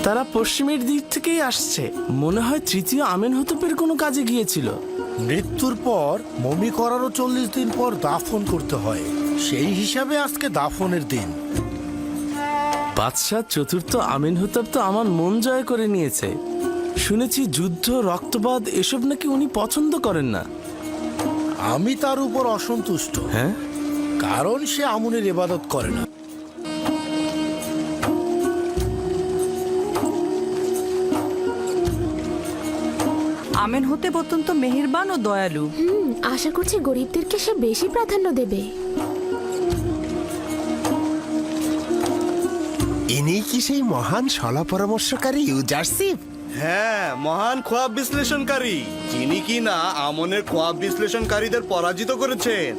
তারা পশ্চিমের দিক থেকেই আসছে। মনে হয় তৃতীয় আমেনহতপের কোনো কাজে গিয়েছিল। মৃত্যুর পর মমি করারও 40 দিন পর দাফন করতে হয়, সেই হিসাবে আজকে দাফনের দিন। বাদশাহ চতুর্থ আমেনহতপ তো আমার মন জয় করে নিয়েছে। শুনেছি যুদ্ধ, রক্তপাত এসব নাকি উনি পছন্দ করেন না। আমি তার উপর অসন্তুষ্ট, হ্যাঁ, কারণ সে আমুনের ইবাদত করে না। আমেনহতেপ অত্যন্ত মেহেরবান ও দয়ালু। আশা করছি গরিবদেরকে সে বেশি প্রাধান্য দেবে। ইনি কি সেই মহান সলা পরামর্শকারী ইউজারশিপ? হ্যাঁ, মহান খোয়াব বিশ্লেষণকারী, যিনি কি না আমনের খোয়াব বিশ্লেষণকারীদের পরাজিত করেছেন।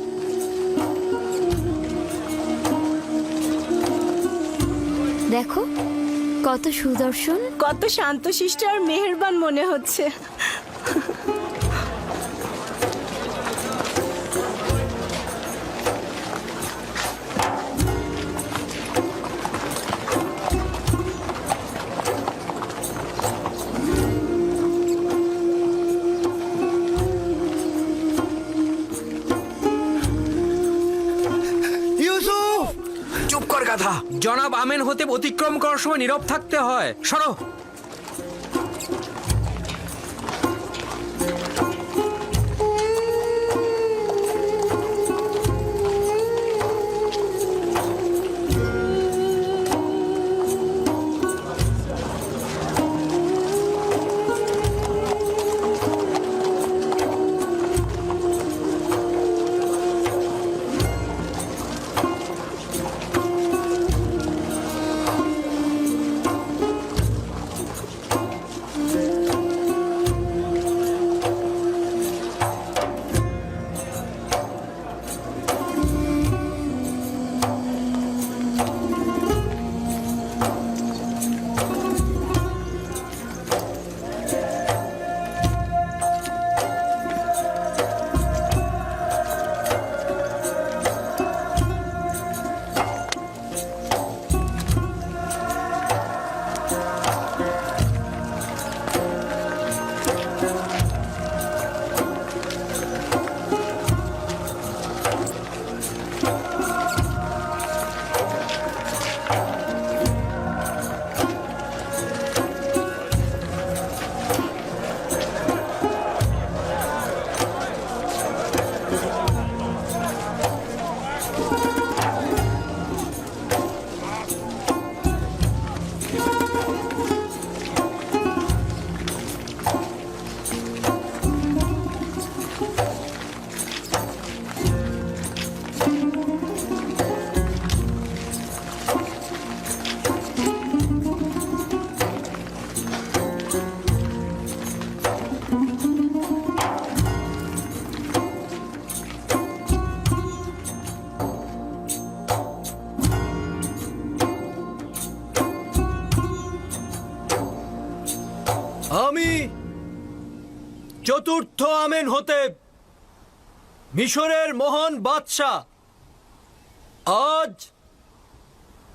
দেখো কত সুদর্শন, কত শান্তশিষ্ট আর মেহেরবান মনে হচ্ছে। ইউসুফ! চুপ কর গাধা। জনাব আমেনহতেপ অতিক্রম করার সময় নীরব থাকতে হয়। সরো। আমি চতুর্থ আমেনহতেপ, মিশরের মহান বাদশাহ, আজ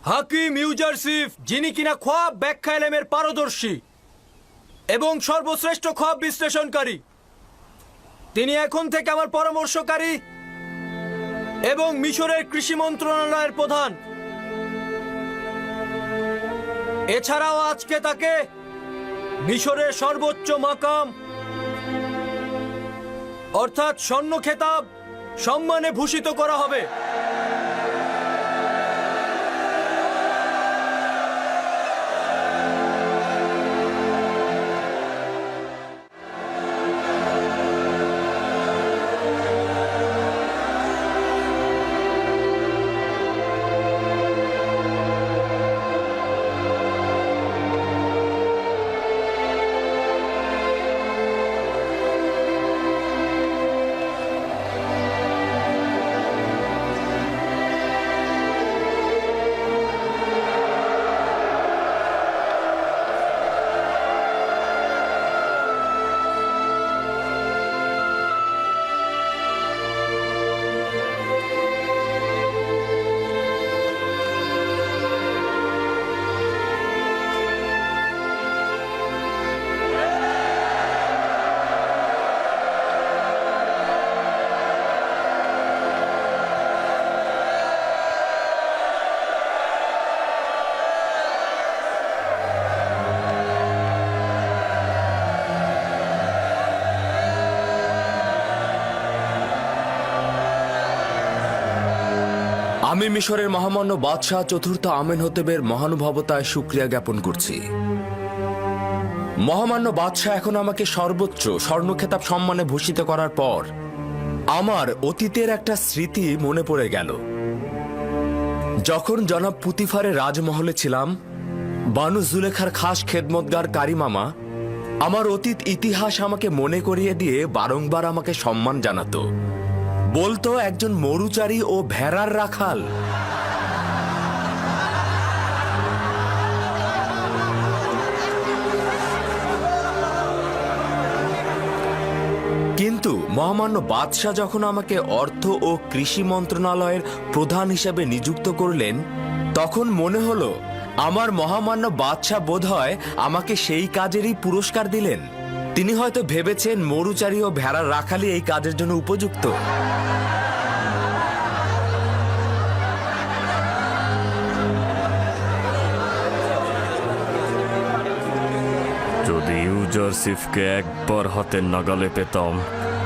হাকিম ইউজারশিপ, যিনি কিনা খোয়াব ব্যাখ্যা এলেমের পারদর্শী এবং সর্বশ্রেষ্ঠ খোয়াব বিশ্লেষণকারী, তিনি এখন থেকে আমার পরামর্শকারী এবং মিশরের কৃষি মন্ত্রণালয়ের প্রধান। এছাড়াও আজকে তাকে মিশরের সর্বোচ্চ মাকাম অর্থাৎ স্বর্ণ খেতাব সম্মানে ভূষিত করা হবে। আমি মিশরের মহামান্য বাদশাহ চতুর্থ আমেনহোতেবের মহানুভবতায় শুকরিয়া জ্ঞাপন করছি। মহামান্য বাদশাহ এখন আমাকে সর্বোচ্চ স্বর্ণখেতাব সম্মানে ভূষিত করার পর আমার অতীতের একটা স্মৃতি মনে পড়ে গেল। যখন জনাব পুতিফারের রাজমহলে ছিলাম, বানু জুলেখার খাস খেদমতগার কারিমামা আমার অতীত ইতিহাস আমাকে মনে করিয়ে দিয়ে বারংবার আমাকে সম্মান জানাতো। বলতো একজন মরুচারী ও ভেড়ার রাখাল। কিন্তু মহামান্য বাদশাহ যখন আমাকে অর্থ ও কৃষি মন্ত্রণালয়ের প্রধান হিসেবে নিযুক্ত করলেন, তখন মনে হলো আমার মহামান্য বাদশাহ বোধহয় আমাকে সেই কাজেরই পুরস্কার দিলেন। তিনি হয়তো ভেবেছেন মরুচারী ও ভেড়ার রাখালি এই কাজের জন্য উপযুক্ত। যদি ইউজারশিপকে একবার হাতের নাগালে পেতাম,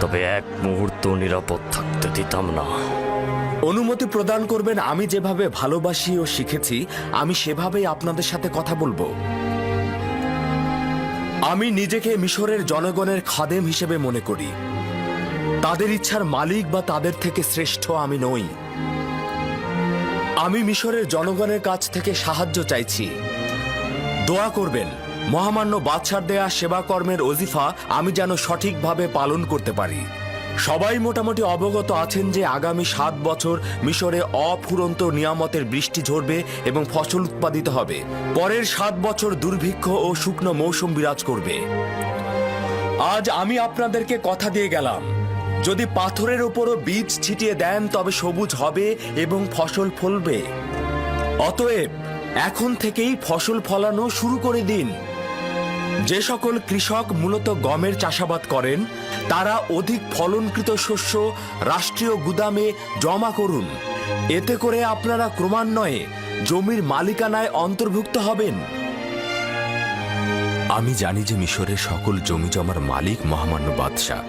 তবে এক মুহূর্ত নিরাপদ থাকতে দিতাম না। অনুমতি প্রদান করবেন, আমি যেভাবে ভালোবাসি ও শিখেছি আমি সেভাবেই আপনাদের সাথে কথা বলবো। আমি নিজেকে মিশরের জনগণের খাদেম হিসেবে মনে করি। তাদের ইচ্ছার মালিক বা তাদের থেকে শ্রেষ্ঠ আমি নই। আমি মিশরের জনগণের কাছ থেকে সাহায্য চাইছি। দোয়া করবেন মহামান্য বাদশার দেয়া সেবা কর্মের ওজিফা আমি যেন সঠিকভাবে পালন করতে পারি। সবাই মোটামুটি অবগত আছেন যে আগামী 7 বছর মিশরে অফুরন্ত নিয়ামতের বৃষ্টি ঝরবে এবং ফসল উৎপাদিত হবে। পরের 7 বছর দুর্ভিক্ষ ও শুকনো মৌসুম বিরাজ করবে। আজ আমি আপনাদেরকে কথা দিয়ে গেলাম, যদি পাথরের উপরও বীজ ছিটিয়ে দেন তবে সবুজ হবে এবং ফসল ফলবে। অতএব এখন থেকেই ফসল ফলানো শুরু করে দিন। যে সকল কৃষক মূলত গমের চাষাবাদ করেন তারা অধিক ফলনকৃত শস্য রাষ্ট্রীয় গুদামে জমা করুন। এতে করে আপনারা ক্রমান্বয়ে জমির মালিকানায় অন্তর্ভুক্ত হবেন। আমি জানি যে মিশরের সকল জমি জমার মালিক মহামান্য বাদশাহ।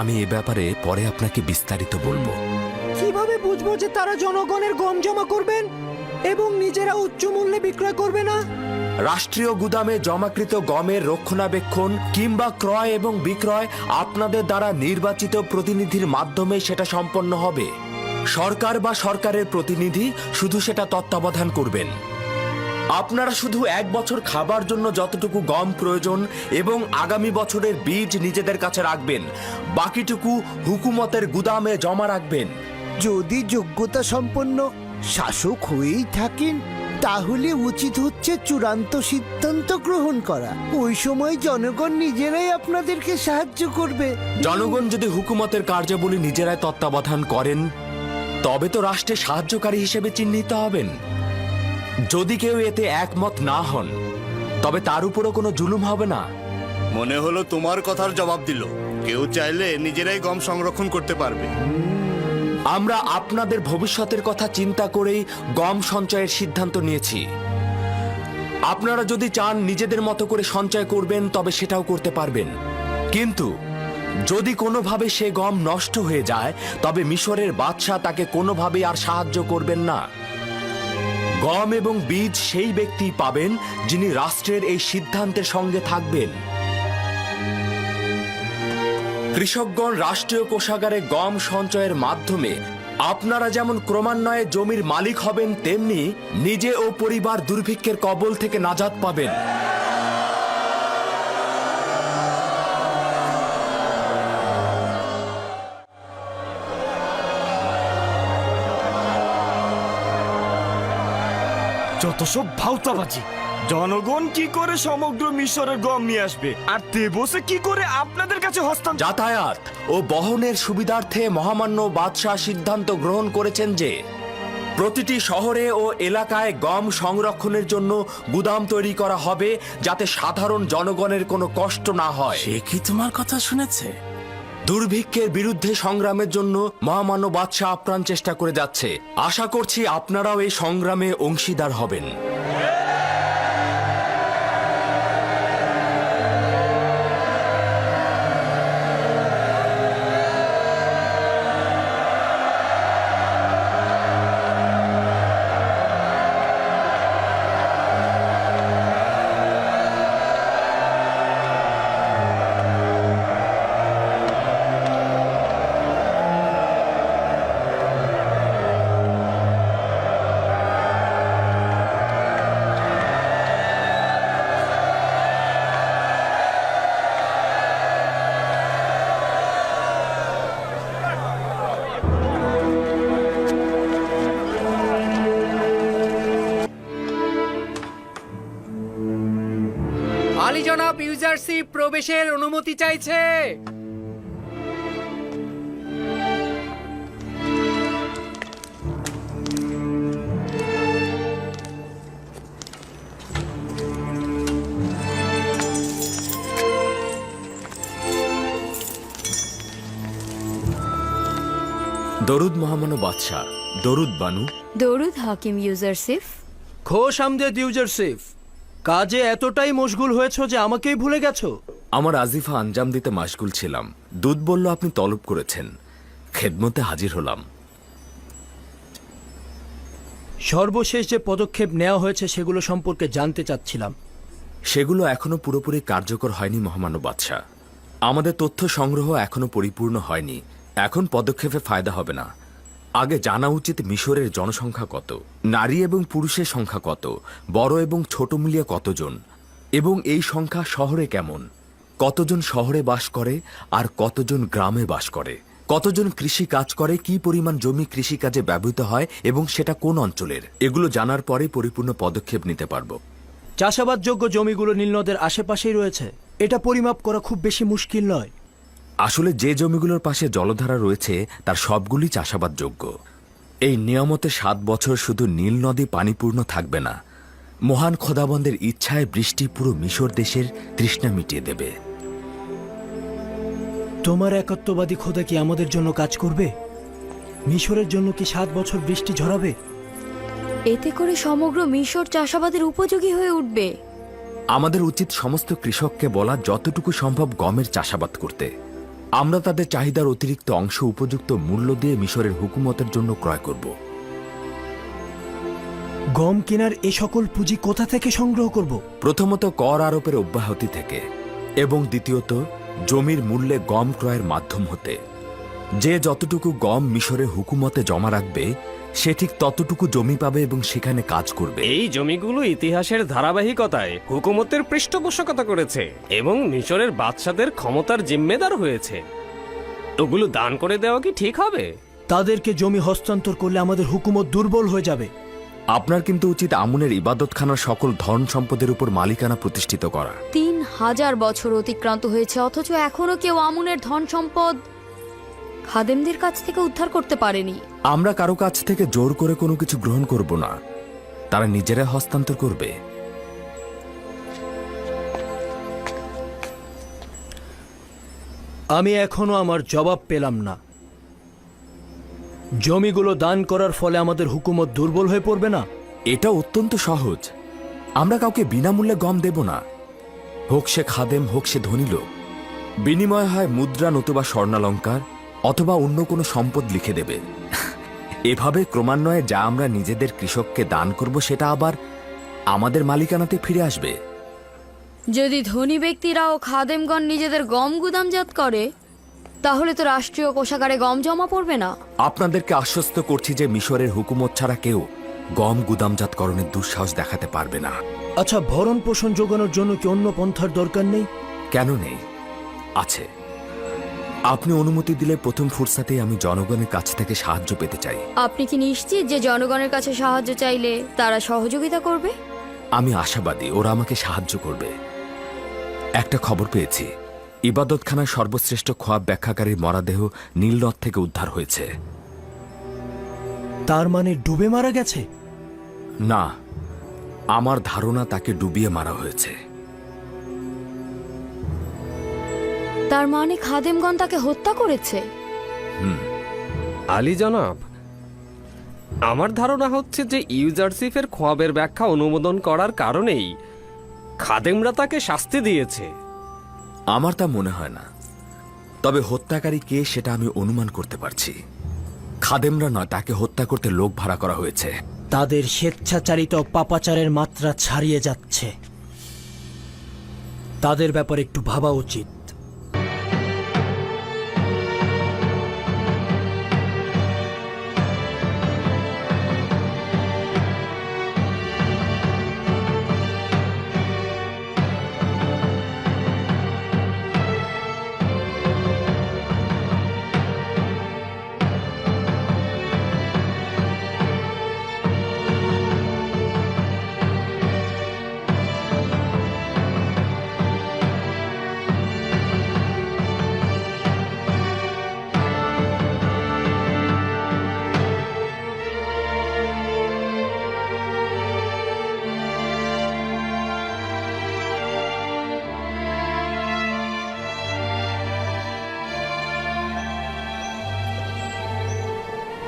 আমি এ ব্যাপারে পরে আপনাকে বিস্তারিত বলবো। কিভাবে বুঝবো যে তারা জনগণের গম জমা করবেন এবং নিজেরা উচ্চ মূল্যে বিক্রয় করবে না? রাষ্ট্রীয় গুদামে জমাকৃত গমের রক্ষণাবেক্ষণ কিংবা ক্রয় এবং বিক্রয় আপনাদের দ্বারা নির্বাচিত প্রতিনিধির মাধ্যমে সেটা সম্পন্ন হবে। সরকার বা সরকারের প্রতিনিধি শুধু সেটা তত্ত্বাবধান করবেন। আপনারা শুধু 1 বছর খাবার জন্য যতটুকু গম প্রয়োজন এবং আগামী বছরের বীজ নিজেদের কাছে রাখবেন, বাকিটুকু হুকুমতের গুদামে জমা রাখবেন। যদি যোগ্যতা সম্পন্ন শাসক হয়েই থাকেন তাহলে উচিত হচ্ছে চূড়ান্ত সিদ্ধান্ত গ্রহণ করা। ওই সময় জনগণ নিজেরাই আপনাদেরকে সাহায্য করবে। জনগণ যদি হুকুমতের কার্যাবলী নিজেরাই তত্ত্বাবধান করেন তবে তো রাষ্ট্রের সাহায্যকারী হিসেবে চিহ্নিত হবেন। যদি কেউ এতে একমত না হন তবে তার উপরও কোনো জুলুম হবে না। মনে হলো তোমার কথার জবাব দিল। কেউ চাইলে নিজেরাই গম সংরক্ষণ করতে পারবে। আমরা আপনাদের ভবিষ্যতের কথা চিন্তা করেই গম সঞ্চয়ের সিদ্ধান্ত নিয়েছি। আপনারা যদি চান নিজেদের মতো করে সঞ্চয় করবেন তবে সেটাও করতে পারবেন, কিন্তু যদি কোনোভাবে সে গম নষ্ট হয়ে যায় তবে মিশরের বাদশাহ তাকে কোনোভাবেই আর সাহায্য করবেন না। গম এবং বীজ সেই ব্যক্তি পাবেন যিনি রাষ্ট্রের এই সিদ্ধান্তের সঙ্গে থাকবেন। কৃষকগণ রাষ্ট্রীয় কোষাগারে গম সঞ্চয়ের মাধ্যমে আপনারা যেমন ক্রমান্বয়ে জমির মালিক হবেন, তেমনি নিজে ও পরিবার দুর্ভিক্ষের কবল থেকে নাজাত পাবেন। যত সব ভাউতাবাজি! জনগণ কি করে সমগ্র মিশরের গম নিয়ে আসবে, আর তেবসে কি করে আপনাদের কাছে হস্তান্তর? যাতায়াত ও বহনের সুবিধার্থে মহামান্য বাদশাহ সিদ্ধান্ত গ্রহণ করেছেন যে প্রতিটি শহরে ও এলাকায় গম সংরক্ষণের জন্য গুদাম তৈরি করা হবে, যাতে সাধারণ জনগণের কোনো কষ্ট না হয়। সে কি তোমার কথা শুনেছে? দুর্ভিক্ষের বিরুদ্ধে সংগ্রামের জন্য মহামান্য বাদশাহ আপ্রাণ চেষ্টা করে যাচ্ছে। আশা করছি আপনারাও এই সংগ্রামে অংশীদার হবেন। আলী জনাব ইউজারশিপ প্রবেশের অনুমতি চাইছে। দরুদ মহামান্য বাদশাহ, দরুদ বানু। দরুদ হাকিম ইউজারসিফ। খোশ আমদেদ ইউজারসিফ, কাজে এতটাই মশগুল হয়েছো যে আমাকেই ভুলে গেছো। আমার আজিফা আঞ্জাম দিতে মাশগুল ছিলাম। দুধ বলল আপনি তলব করেছেন, খেদমতে হাজির হলাম। সর্বশেষ যে পদক্ষেপ নেওয়া হয়েছে সেগুলো সম্পর্কে জানতে চাচ্ছিলাম। সেগুলো এখনো পুরোপুরি কার্যকর হয়নি মহামান্য বাদশাহ। আমাদের তথ্য সংগ্রহ এখনো পরিপূর্ণ হয়নি। এখন পদক্ষেপে ফায়দা হবে না। আগে জানা উচিত মিশরের জনসংখ্যা কত, নারী এবং পুরুষের সংখ্যা কত, বড় এবং ছোট মিলিয়ে কতজন, এবং এই সংখ্যা শহরে কেমন, কতজন শহরে বাস করে আর কতজন গ্রামে বাস করে, কতজন কৃষি কাজ করে, কি পরিমাণ জমি কৃষিকাজে ব্যবহৃত হয় এবং সেটা কোন অঞ্চলের। এগুলো জানার পরেই পরিপূর্ণ পদক্ষেপ নিতে পারবো। চাষাবাদযোগ্য জমিগুলো নীলনদের আশেপাশেই রয়েছে, এটা পরিমাপ করা খুব বেশি মুশকিল নয়। আসলে যে জমিগুলোর পাশে জলধারা রয়েছে তার সবগুলি চাষাবাদযোগ্য। এই নিয়ামতে 7 বছর শুধু নীল নদী পানিপূর্ণ থাকবে না, মহান খোদাবন্দের ইচ্ছায় বৃষ্টি পুরো মিশর দেশের তৃষ্ণা মিটিয়ে দেবে। তোমার একাত্মবাদী খোদা কি আমাদের জন্য কাজ করবে? মিশরের জন্য কি 7 বছর বৃষ্টি ঝরাবে? এতে করে সমগ্র মিশর চাষাবাদের উপযোগী হয়ে উঠবে। আমাদের উচিত সমস্ত কৃষককে বলা যতটুকু সম্ভব গমের চাষাবাদ করতে। আমরা তাদের চাহিদার অতিরিক্ত অংশ উপযুক্ত মূল্য দিয়ে মিশরের হুকুমতের জন্য ক্রয় করব। গম কেনার এ সকল পুঁজি কোথা থেকে সংগ্রহ করব? প্রথমত কর আরোপের অব্যাহতি থেকে, এবং দ্বিতীয়ত জমির মূল্যে গম ক্রয়ের মাধ্যম হতে। যে যতটুকু গম মিশরের হুকুমতে জমা রাখবে সে ঠিক ততটুকু জমি পাবে এবং সেখানে কাজ করবে। এই জমিগুলো ইতিহাসের ধারাবাহিকতায় হুকুমতের পৃষ্ঠপোষকতা করেছে এবং মিশরের বাদশাদের ক্ষমতার জিম্মেদার হয়েছে। ওগুলো দান করে দেওয়া কি ঠিক হবে? তাদেরকে জমি হস্তান্তর করলে আমাদের হুকুমত দুর্বল হয়ে যাবে। আপনার কিন্তু উচিত আমুনের ইবাদতখানার সকল ধন সম্পদের উপর মালিকানা প্রতিষ্ঠিত করা। 3000 বছর অতিক্রান্ত হয়েছে, অথচ এখনো কেউ আমুনের ধন সম্পদ খাদেমদের কাছ থেকে উদ্ধার করতে পারেনি। আমরা কারো কাছ থেকে জোর করে কোনো কিছু গ্রহণ করব না, তারা নিজেরা হস্তান্তর করবে। আমি এখনো আমার জবাব পেলাম না। জমিগুলো দান করার ফলে আমাদের হুকুমত দুর্বল হয়ে পড়বে না? এটা অত্যন্ত সহজ। আমরা কাউকে বিনামূল্যে গম দেব না, হোক সে খাদেম হোক সে ধনী লোক। বিনিময় হয় মুদ্রা নতুবা স্বর্ণালঙ্কার অথবা অন্য কোনো সম্পদ লিখে দেবে। এভাবে ক্রমান্বয়ে যা আমরা নিজেদের কৃষককে দান করব সেটা আবার আমাদের মালিকানাতে ফিরে আসবে। যদি ধনী ব্যক্তিরা ও খাদেমগণ নিজেদের গম গুদামজাত করে, তাহলে তো রাষ্ট্রীয় কোষাগারে গম জমা পড়বে না। আপনাদেরকে আশ্বস্ত করছি যে মিশরের হুকুমত ছাড়া কেউ গম গুদামজাতকরণের দুঃসাহস দেখাতে পারবে না। আচ্ছা, ভরণ পোষণ যোগানোর জন্য কি অন্য পন্থার দরকার নেই? কেন নেই? আছে। আপনি অনুমতি দিলে প্রথম ফুরসাতেই আমি জনগণের কাছ থেকে সাহায্য পেতে চাই। আপনি কি নিশ্চিত যে জনগণের কাছে সাহায্য চাইলে তারা সহযোগিতা করবে? আমি আশাবাদী ওরা আমাকে সাহায্য করবে। একটা খবর পেয়েছি, ইবাদতখানার সর্বশ্রেষ্ঠ খোয়াব ব্যাখ্যাকারীর মরাদেহ নীলনদ থেকে উদ্ধার হয়েছে। তার মানে ডুবে মারা গেছে? না, আমার ধারণা তাকে ডুবিয়ে মারা হয়েছে। তার মানে খাদেমগণ তাকে হত্যা করেছে? আলী জনাব, আমার ধারণা হচ্ছে যে ইউজারসিফের খোয়াবের ব্যাখ্যা অনুমোদন করার কারণেই খাদেমরা তাকে শাস্তি দিয়েছে। আমার তা মনে হয় না, তবে হত্যাকারী কে সেটা আমি অনুমান করতে পারছি। খাদেমরা নয়, তাকে হত্যা করতে লোক ভাড়া করা হয়েছে। তাদের স্বেচ্ছাচারিত পাপাচারের মাত্রা ছাড়িয়ে যাচ্ছে। তাদের ব্যাপারে একটু ভাবা উচিত।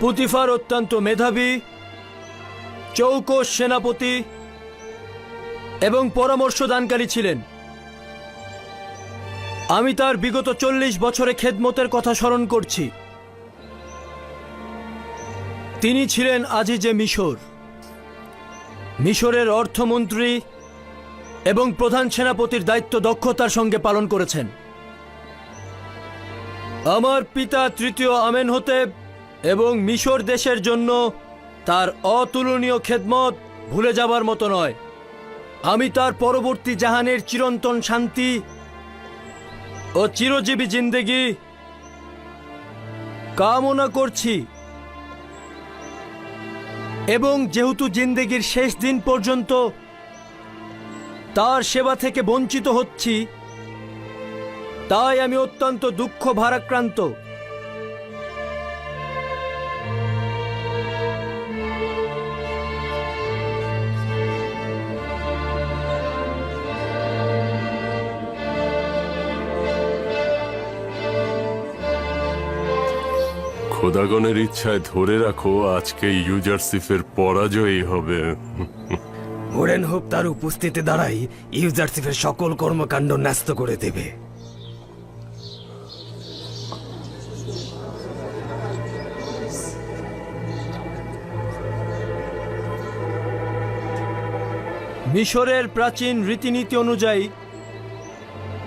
পুতিফার অত্যন্ত মেধাবী, চৌকস সেনাপতি এবং পরামর্শদানকারী ছিলেন। আমি তার বিগত 40 বছরে খেদমতের কথা স্মরণ করছি। তিনি ছিলেন আজিজে মিশর, মিশরের অর্থমন্ত্রী এবং প্রধান সেনাপতির দায়িত্ব দক্ষতার সঙ্গে পালন করেছেন। আমার পিতা তৃতীয় আমেনহোতেব এবং মিশর দেশের জন্য তার অতুলনীয় খেদমত ভুলে যাবার মতো নয়। আমি তার পরবর্তী জাহানের চিরন্তন শান্তি ও চিরজীবী জিন্দেগি কামনা করছি, এবং যেহেতু জিন্দেগির শেষ দিন পর্যন্ত তার সেবা থেকে বঞ্চিত হচ্ছি, তাই আমি অত্যন্ত দুঃখ ভারাক্রান্ত। খোদাগণের ইচ্ছায় ধরে রাখো, আজকে ইউজারসিফের পরাজয়ই হবে। হোরেনহোপ তার উপস্থিতি দ্বারাই ইউজারসিফের সকল কর্মকাণ্ড ন্যস্ত করে দেবে। মিশরের প্রাচীন রীতিনীতি অনুযায়ী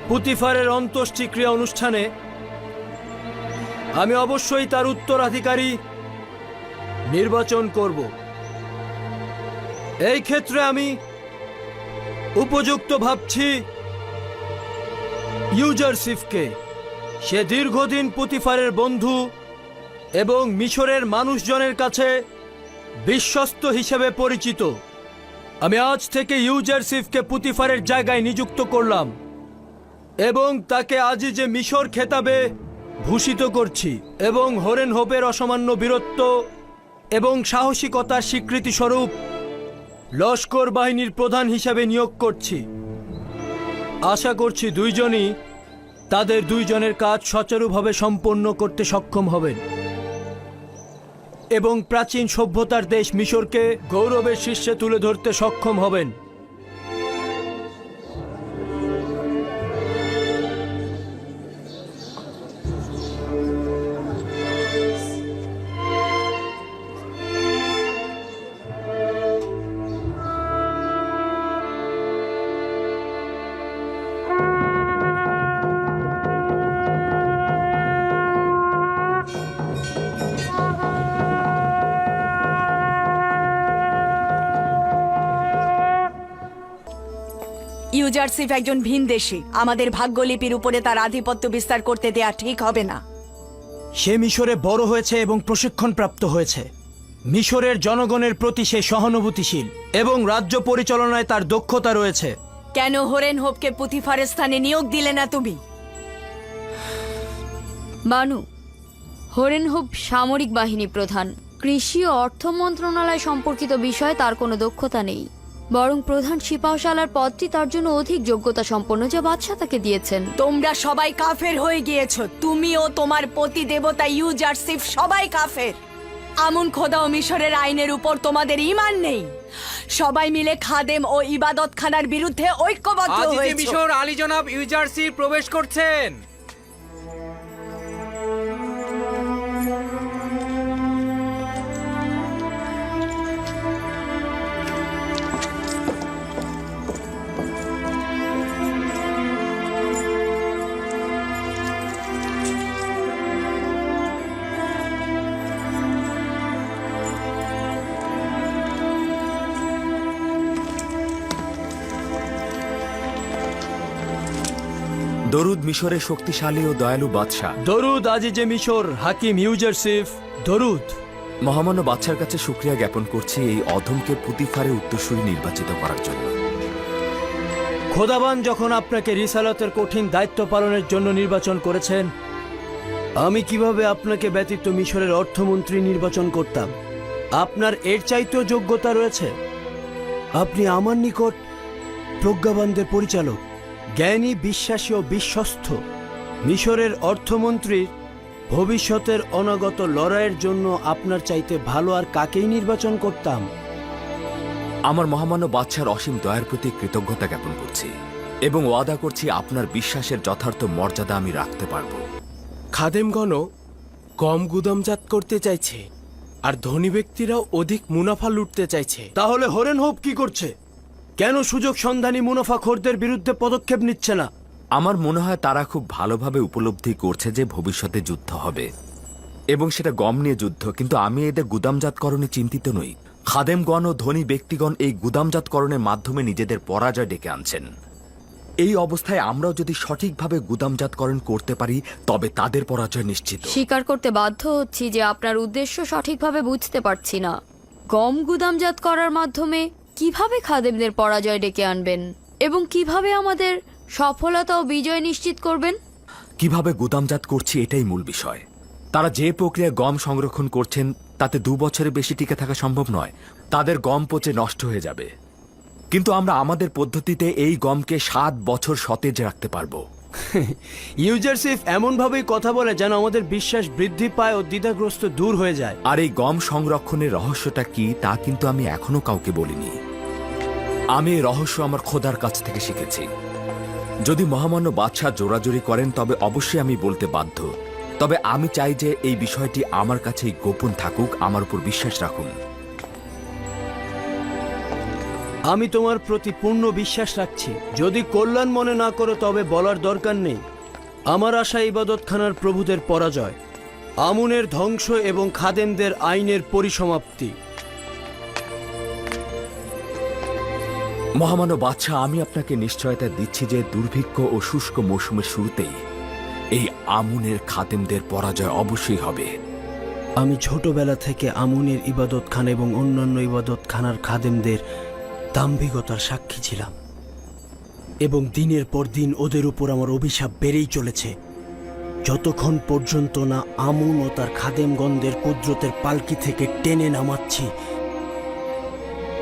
পুতিফারের অন্ত্যেষ্টিক্রিয়া অনুষ্ঠানে আমি অবশ্যই তার উত্তরাধিকারী নির্বাচন করব। এই ক্ষেত্রে আমি উপযুক্ত ভাবছি ইউজারসিফকে। সে দীর্ঘদিন পুতিফারের বন্ধু এবং মিশরের মানুষজনের কাছে বিশ্বস্ত হিসেবে পরিচিত। আমি আজ থেকে ইউজারসিফকে পুতিফারের জায়গায় নিযুক্ত করলাম এবং তাকে আজিজে মিশর খেতাবে ভূষিত করছি, এবং হোরেনহোপের অসামান্য বীরত্ব এবং সাহসিকতার স্বীকৃতি স্বরূপ লস্কর বাহিনীর প্রধান হিসাবে নিয়োগ করছি। আশা করছি দুইজনই তাদের দুইজনের কাজ সচারুভাবে সম্পন্ন করতে সক্ষম হবেন এবং প্রাচীন সভ্যতার দেশ মিশরকে গৌরবের শীর্ষে তুলে ধরতে সক্ষম হবেন। ইউজারসিফ একজন ভিনদেশী। আমাদের ভাগ্যলিপির উপরে তার আধিপত্য বিস্তার করতে দেয়া ঠিক হবে না। সে মিশরে বড় হয়েছে এবং প্রশিক্ষণ প্রাপ্ত হয়েছে। মিশরের জনগণের প্রতি সে সহানুভূতিশীল এবং রাজ্য পরিচালনায় তার দক্ষতা রয়েছে। কেন হোরেনহোপকে পুতিফারের স্থানে নিয়োগ দিলে না তুমি? বানু, হোরেনহোপ সামরিক বাহিনী প্রধান। কৃষি ও অর্থ মন্ত্রণালয় সম্পর্কিত বিষয়ে তার কোনো দক্ষতা নেই, বরং প্রধান সিপাহসালার পদটি তার জন্য অধিক যোগ্যতা সম্পন্ন, যা বাদশাহ তাকে দিয়েছেন। তোমরা সবাই কাফের হয়ে গিয়েছো। তুমি ও তোমার পতি দেবতা ইউজারসিফ সবাই কাফের। আমুন খোদা ও মিশরের আইনের উপর তোমাদের ঈমান নেই। সবাই মিলে খাদেম ও ইবাদতখানার বিরুদ্ধে ঐক্যবদ্ধ হয়েছে। মিশর আলী জনাব ইউজারসিফ প্রবেশ করছেন। দরুদ মিশরের শক্তিশালী ও দয়ালু বাদশাহ। দরুদ আজিজে মিশর হাকিম ইউজারসিফ। দরুদ। মহামান্য বাদশার কাছে শুকরিয়া জ্ঞাপন করছি এই অধমকে পুতিফারে উত্তরসূরি নির্বাচিত করার জন্য। খোদাবান যখন আপনাকে রিসালাতের কঠিন দায়িত্ব পালনের জন্য নির্বাচন করেছেন, আমি কিভাবে আপনাকে ব্যতীত মিশরের অর্থমন্ত্রী নির্বাচন করতাম? আপনার এর চাইতেও যোগ্যতা রয়েছে। আপনি আমার নিকট প্রজ্ঞাবানদের পরিচালক, জ্ঞানী, বিশ্বাসী ও বিশ্বস্ত। মিশরের অর্থমন্ত্রীর ভবিষ্যতের অনাগত লড়াইয়ের জন্য আপনার চাইতে ভালো আর কাকেই নির্বাচন করতাম? আমার মহামান্য বাদশার অসীম দয়ার প্রতি কৃতজ্ঞতা জ্ঞাপন করছি এবং ওয়াদা করছি আপনার বিশ্বাসের যথার্থ মর্যাদা আমি রাখতে পারবো। খাদেমগণও কম গুদামজাত করতে চাইছে, আর ধনী ব্যক্তিরাও অধিক মুনাফা লুটতে চাইছে। তাহলে হরেন হোপ কি করছে? কেন সুযোগ সন্ধানী মুনাফাখোরদের বিরুদ্ধে পদক্ষেপ নিচ্ছে না? আমার মনে হয় তারা খুব ভালোভাবে উপলব্ধি করছে যে ভবিষ্যতে যুদ্ধ হবে এবং সেটা গম নিয়ে যুদ্ধ, কিন্তু আমি এদের গুদামজাতকরণে চিন্তিত নই। খাদেমগণ ও ধনী ব্যক্তিগণ এই গুদামজাতকরণের মাধ্যমে নিজেদের পরাজয় ডেকে আনছেন। এই অবস্থায় আমরাও যদি সঠিকভাবে গুদামজাতকরণ করতে পারি তবে তাদের পরাজয় নিশ্চিত। স্বীকার করতে বাধ্য হচ্ছি যে আপনার উদ্দেশ্য সঠিকভাবে বুঝতে পারছি না। গম গুদামজাত করার মাধ্যমে কিভাবে খাদেমদের পরাজয় ডেকে আনবেন এবং কিভাবে আমাদের সফলতা ও বিজয় নিশ্চিত করবেন? কিভাবে গুদামজাত করছি এটাই মূল বিষয়। তারা যে প্রক্রিয়ায় গম সংরক্ষণ করছেন তাতে 2 বছরের বেশি টিকে থাকা সম্ভব নয়। তাদের গম পচে নষ্ট হয়ে যাবে, কিন্তু আমরা আমাদের পদ্ধতিতে এই গমকে 7 বছর সতেজ রাখতে পারবো। ইউজারশিপ এমনভাবেই কথা বলে যেন আমাদের বিশ্বাস বৃদ্ধি পায় ও দ্বিধাগ্রস্ত দূর হয়ে যায়। আর এই গম সংরক্ষণের রহস্যটা কি তা কিন্তু আমি এখনো কাউকে বলিনি। আমি এই রহস্য আমার খোদার কাছ থেকে শিখেছি। যদি মহামান্য বাদশাহ জোরাজুরি করেন তবে অবশ্যই আমি বলতে বাধ্য, তবে আমি চাই যে এই বিষয়টি আমার কাছেই গোপন থাকুক। আমার উপর বিশ্বাস রাখুন। আমি তোমার প্রতি পূর্ণ বিশ্বাস রাখছি। যদি কল্যাণ মনে না করো তবে বলার দরকার নেই। আমার আশা ইবাদতখানার প্রভুদের পরাজয়, আমুনের ধ্বংস এবং খাদেমদের আইনের পরিসমাপ্তি। মহামান্য বাদশাহ, আমি আপনাকে নিশ্চয়তা দিচ্ছি যে দুর্ভিক্ষ ও শুষ্ক মৌসুমের শুরুতেই এই আমুনের খাদেমদের পরাজয় অবশ্যই হবে। আমি ছোটবেলা থেকে আমুনের ইবাদতখানা এবং অন্যান্য ইবাদতখানার খাদেমদের দাম্ভিকতার সাক্ষী ছিলাম এবং দিনের পর দিন ওদের উপর আমার অভিশাপ বেড়েই চলেছে। যতক্ষণ পর্যন্ত না আমুন ও তার খাদেমগণদের কুদরতের পালকি থেকে টেনে নামাচ্ছি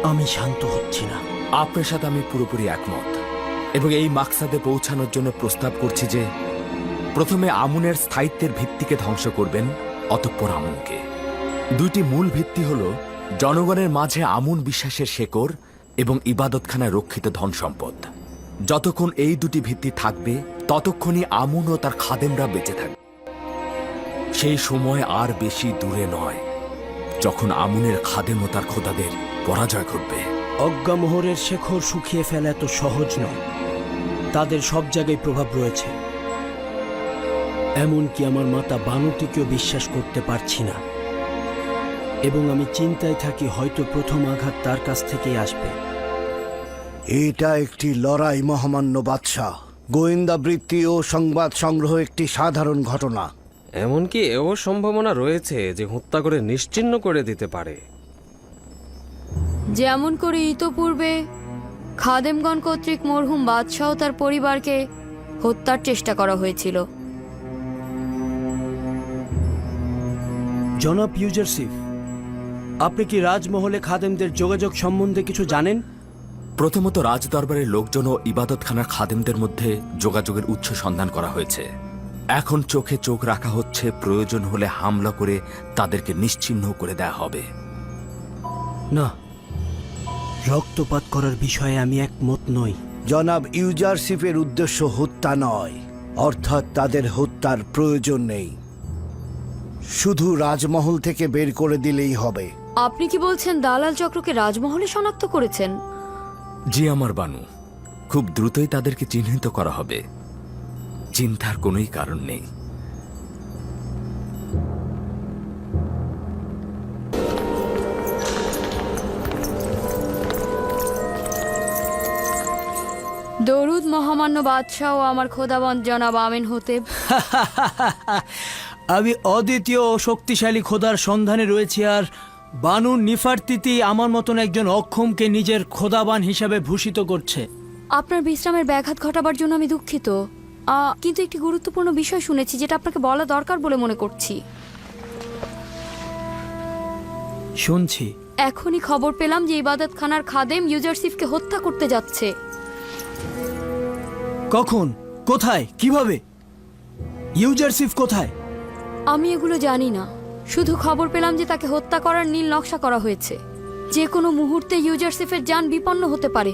আমি শান্ত হচ্ছি না। আপনার সাথে আমি পুরোপুরি একমত এবং এই মাকসাদে পৌঁছানোর জন্য প্রস্তাব করছি যে প্রথমে আমুনের স্থায়িত্বের ভিত্তিকে ধ্বংস করবেন, অতঃপর আমুনকে। 2টি মূল ভিত্তি হল জনগণের মাঝে আমুন বিশ্বাসের শেকড় এবং ইবাদতখানায় রক্ষিত ধন সম্পদ। যতক্ষণ এই 2টি ভিত্তি থাকবে ততক্ষণই আমুন ও তার খাদেমরা বেঁচে থাকবে। সেই সময় আর বেশি দূরে নয় যখন আমুনের খাদেম ও তার খোদাদের পরাজয় ঘটবে। অজ্ঞামোহরের শেখর শুকিয়ে ফেলা এত সহজ নয়। তাদের সব জায়গায় প্রভাব রয়েছে। এমনকি আমার মাতা বানুতিকেও বিশ্বাস করতে পারছি না এবং আমি চিন্তায় থাকি হয়তো প্রথম আঘাত তার কাছ থেকেই আসবে। এটা একটি লড়াই মহামান্য বাদশাহ। গোয়েন্দা বৃত্তি ও সংবাদ সংগ্রহ একটি সাধারণ ঘটনা। এমনকি এও সম্ভাবনা রয়েছে যে হত্যা করে নিশ্চিহ্ন করে দিতে পারে। যেমন করে ইতোপূর্বে খাদেমগণ কর্তৃক মরহুম বাদশাহ ও তার পরিবারকে হত্যার চেষ্টা করা হয়েছিল। জনাব ইউজারশিপ, আপনি কি রাজমহলে খাদেমদের যোগাযোগ সম্বন্ধে কিছু জানেন? প্রথমত রাজদরবারের লোকজন ও ইবাদতখানার খাদেমদের মধ্যে যোগাযোগের উৎস সন্ধান করা হয়েছে। এখন চোখে চোখ রাখা হচ্ছে, প্রয়োজন হলে হামলা করে তাদেরকে নিশ্চিহ্ন করে দেয়া হবে। না, রক্তপাত করার বিষয়ে আমি একমত নই। জনাব ইউজারশিপের উদ্দেশ্য হত্যা নয়, অর্থাৎ তাদের হত্যার প্রয়োজন নেই। শুধু রাজমহল থেকে বের করে দিলেই হবে। আপনি কি বলছেন দালাল চক্রকে রাজমহলে শনাক্ত করেছেন? জি আমার বানু, খুব দ্রুতই তাদেরকে চিহ্নিত করা হবে। চিন্তার কোনোই কারণ নেই। দরুদ মহামান্য বাদশাহ ও আমার খোদাবন্দ জনাব আমিন হতেব। আমি অদ্বিতীয় ও শক্তিশালী খোদার সন্ধানে রয়েছি, আর বানু নিফারতিতি আমার মতন একজন অক্ষমকে নিজের খোদাবান হিসাবে ভূষিত করছে। আপনার বিশ্রামের ব্যাঘাত ঘটাবার জন্য আমি দুঃখিত, কিন্তু একটি গুরুত্বপূর্ণ বিষয় শুনেছি যেটা আপনাকে বলা দরকার বলে মনে করছি। শুনছি। এখনই খবর পেলাম যে ইবাদতখানার খাদেম ইউজারশিপকে হত্যা করতে যাচ্ছে। কখন, কোথায়, কিভাবে? ইউজারশিপ কোথায়? আমি এগুলো জানি না, শুধু খবর পেলাম যে তাকে হত্যা করার নীল নকশা করা হয়েছে। যে কোনো মুহূর্তে ইউজারসিফের যান বিপন্ন হতে পারে।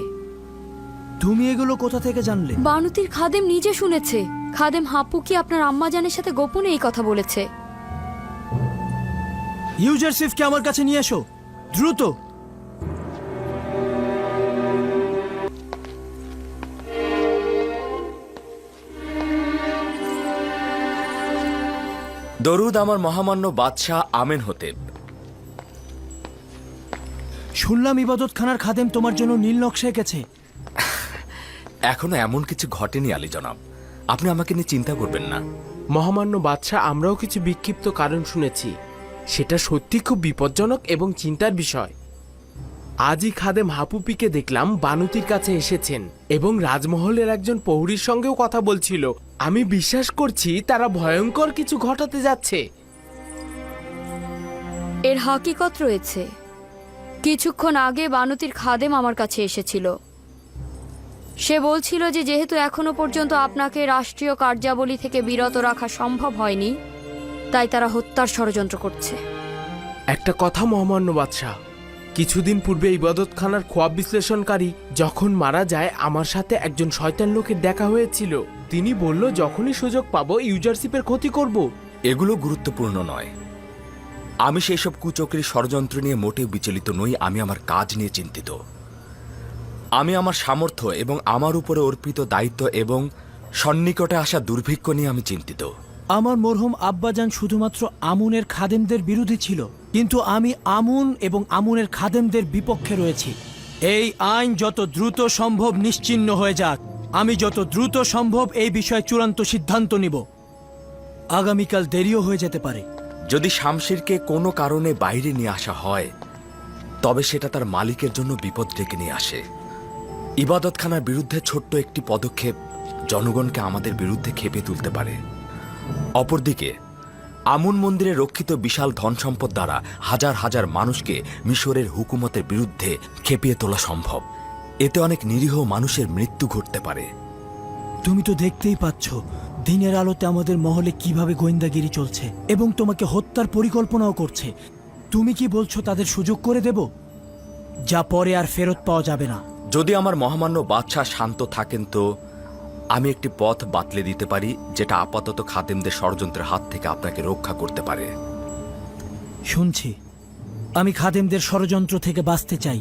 তুমি এগুলো কোথা থেকে জানলে? বানুতির খাদেম নিজে শুনেছে। খাদেম হাপু কি আপনার আম্মাজানের সাথে গোপনে এই কথা বলেছে। ইউজারসিফকে আমার কাছে নিয়ে এসো, দ্রুত। দরুদ আমার মহামান্য বাদশাহ আমেন হতেব। শুনলাম ইবাদতখানার খাদেম তোমার জন্য নীল নকশা এঁকেছে। এখনো এমন কিছু ঘটেনি আলী জনাব, আপনি আমাকে নিয়ে চিন্তা করবেন না। মহামান্য বাদশাহ, আমরাও কিছু বিক্ষিপ্ত কারণ শুনেছি। সেটা সত্যি খুব বিপজ্জনক এবং চিন্তার বিষয়। আজই খাদেম হাপুপিকে দেখলাম বানুতির কাছে এসেছেন এবং রাজমহলের একজন প্রহরীর সঙ্গেও কথা বলছিল। আমি বিশ্বাস করছি তারা ভয়ঙ্কর কিছু ঘটাতে যাচ্ছে। এর হাকিকত রয়েছে। কিছুক্ষণ আগে বানুতির খাদেম আমার কাছে এসেছিল। সে বলছিল যে যেহেতু এখনো পর্যন্ত আপনাকে রাষ্ট্রীয় কার্যাবলী থেকে বিরত রাখা সম্ভব হয়নি, তাই তারা হত্যার ষড়যন্ত্র করছে। একটা কথা মহামান্য বাদশাহ, কিছুদিন পূর্বে ইবাদতখানার খোয়াব বিশ্লেষণকারী যখন মারা যায়, আমার সাথে একজন শয়তান লোকের দেখা হয়েছিল। তিনি বলল যখনই সুযোগ পাবো ইউজারশিপের ক্ষতি করব। এগুলো গুরুত্বপূর্ণ নয়। আমি সেই সব কুচক্রী ষড়যন্ত্র নিয়ে মোটেও বিচলিত নই। আমি আমার কাজ নিয়ে চিন্তিত। আমি আমার সামর্থ্য এবং আমার উপরে অর্পিত দায়িত্ব এবং সন্নিকটে আসা দুর্ভিক্ষ নিয়ে আমি চিন্তিত। আমার মরহুম আব্বাজান শুধুমাত্র আমুনের খাদেমদের বিরোধী ছিল, কিন্তু আমি আমুন এবং আমুনের খাদেমদের বিপক্ষে রয়েছি। এই আইন যত দ্রুত সম্ভব নিশ্চিহ্ন হয়ে যাক। আমি যত দ্রুত সম্ভব এই বিষয়ে চূড়ান্ত সিদ্ধান্ত নিব। আগামীকাল দেরিও হয়ে যেতে পারে। যদি শামশিরকে কোনো কারণে বাইরে নিয়ে আসা হয়, তবে সেটা তার মালিকের জন্য বিপদ ডেকে নিয়ে আসে। ইবাদতখানার বিরুদ্ধে ছোট্ট একটি পদক্ষেপ জনগণকে আমাদের বিরুদ্ধে খেপে তুলতে পারে। অপরদিকে আমুন মন্দিরে রক্ষিত বিশাল ধন সম্পদ দ্বারা হাজার হাজার মানুষকে মিশরের হুকুমতের বিরুদ্ধে খেপিয়ে তোলা সম্ভব। এতে অনেক নিরীহ মানুষের মৃত্যু ঘটতে পারে। তুমি তো দেখতেই পাচ্ছ দিনের আলোতে আমাদের মহলে কিভাবে গোয়েন্দাগিরি চলছে এবং তোমাকে হত্যার পরিকল্পনাও করছে। তুমি কি বলছো তাদের সুযোগ করে দেব, যা পরে আর ফেরত পাওয়া যাবে না? যদি আমার মহামান্য বাদশাহ শান্ত থাকেন, তো আমি একটি পথ বাতলে দিতে পারি, যেটা আপাতত খাদেমদের ষড়যন্ত্রের হাত থেকে আপনাকে রক্ষা করতে পারে। শুনছি, আমি খাদেমদের ষড়যন্ত্র থেকে বাঁচতে চাই।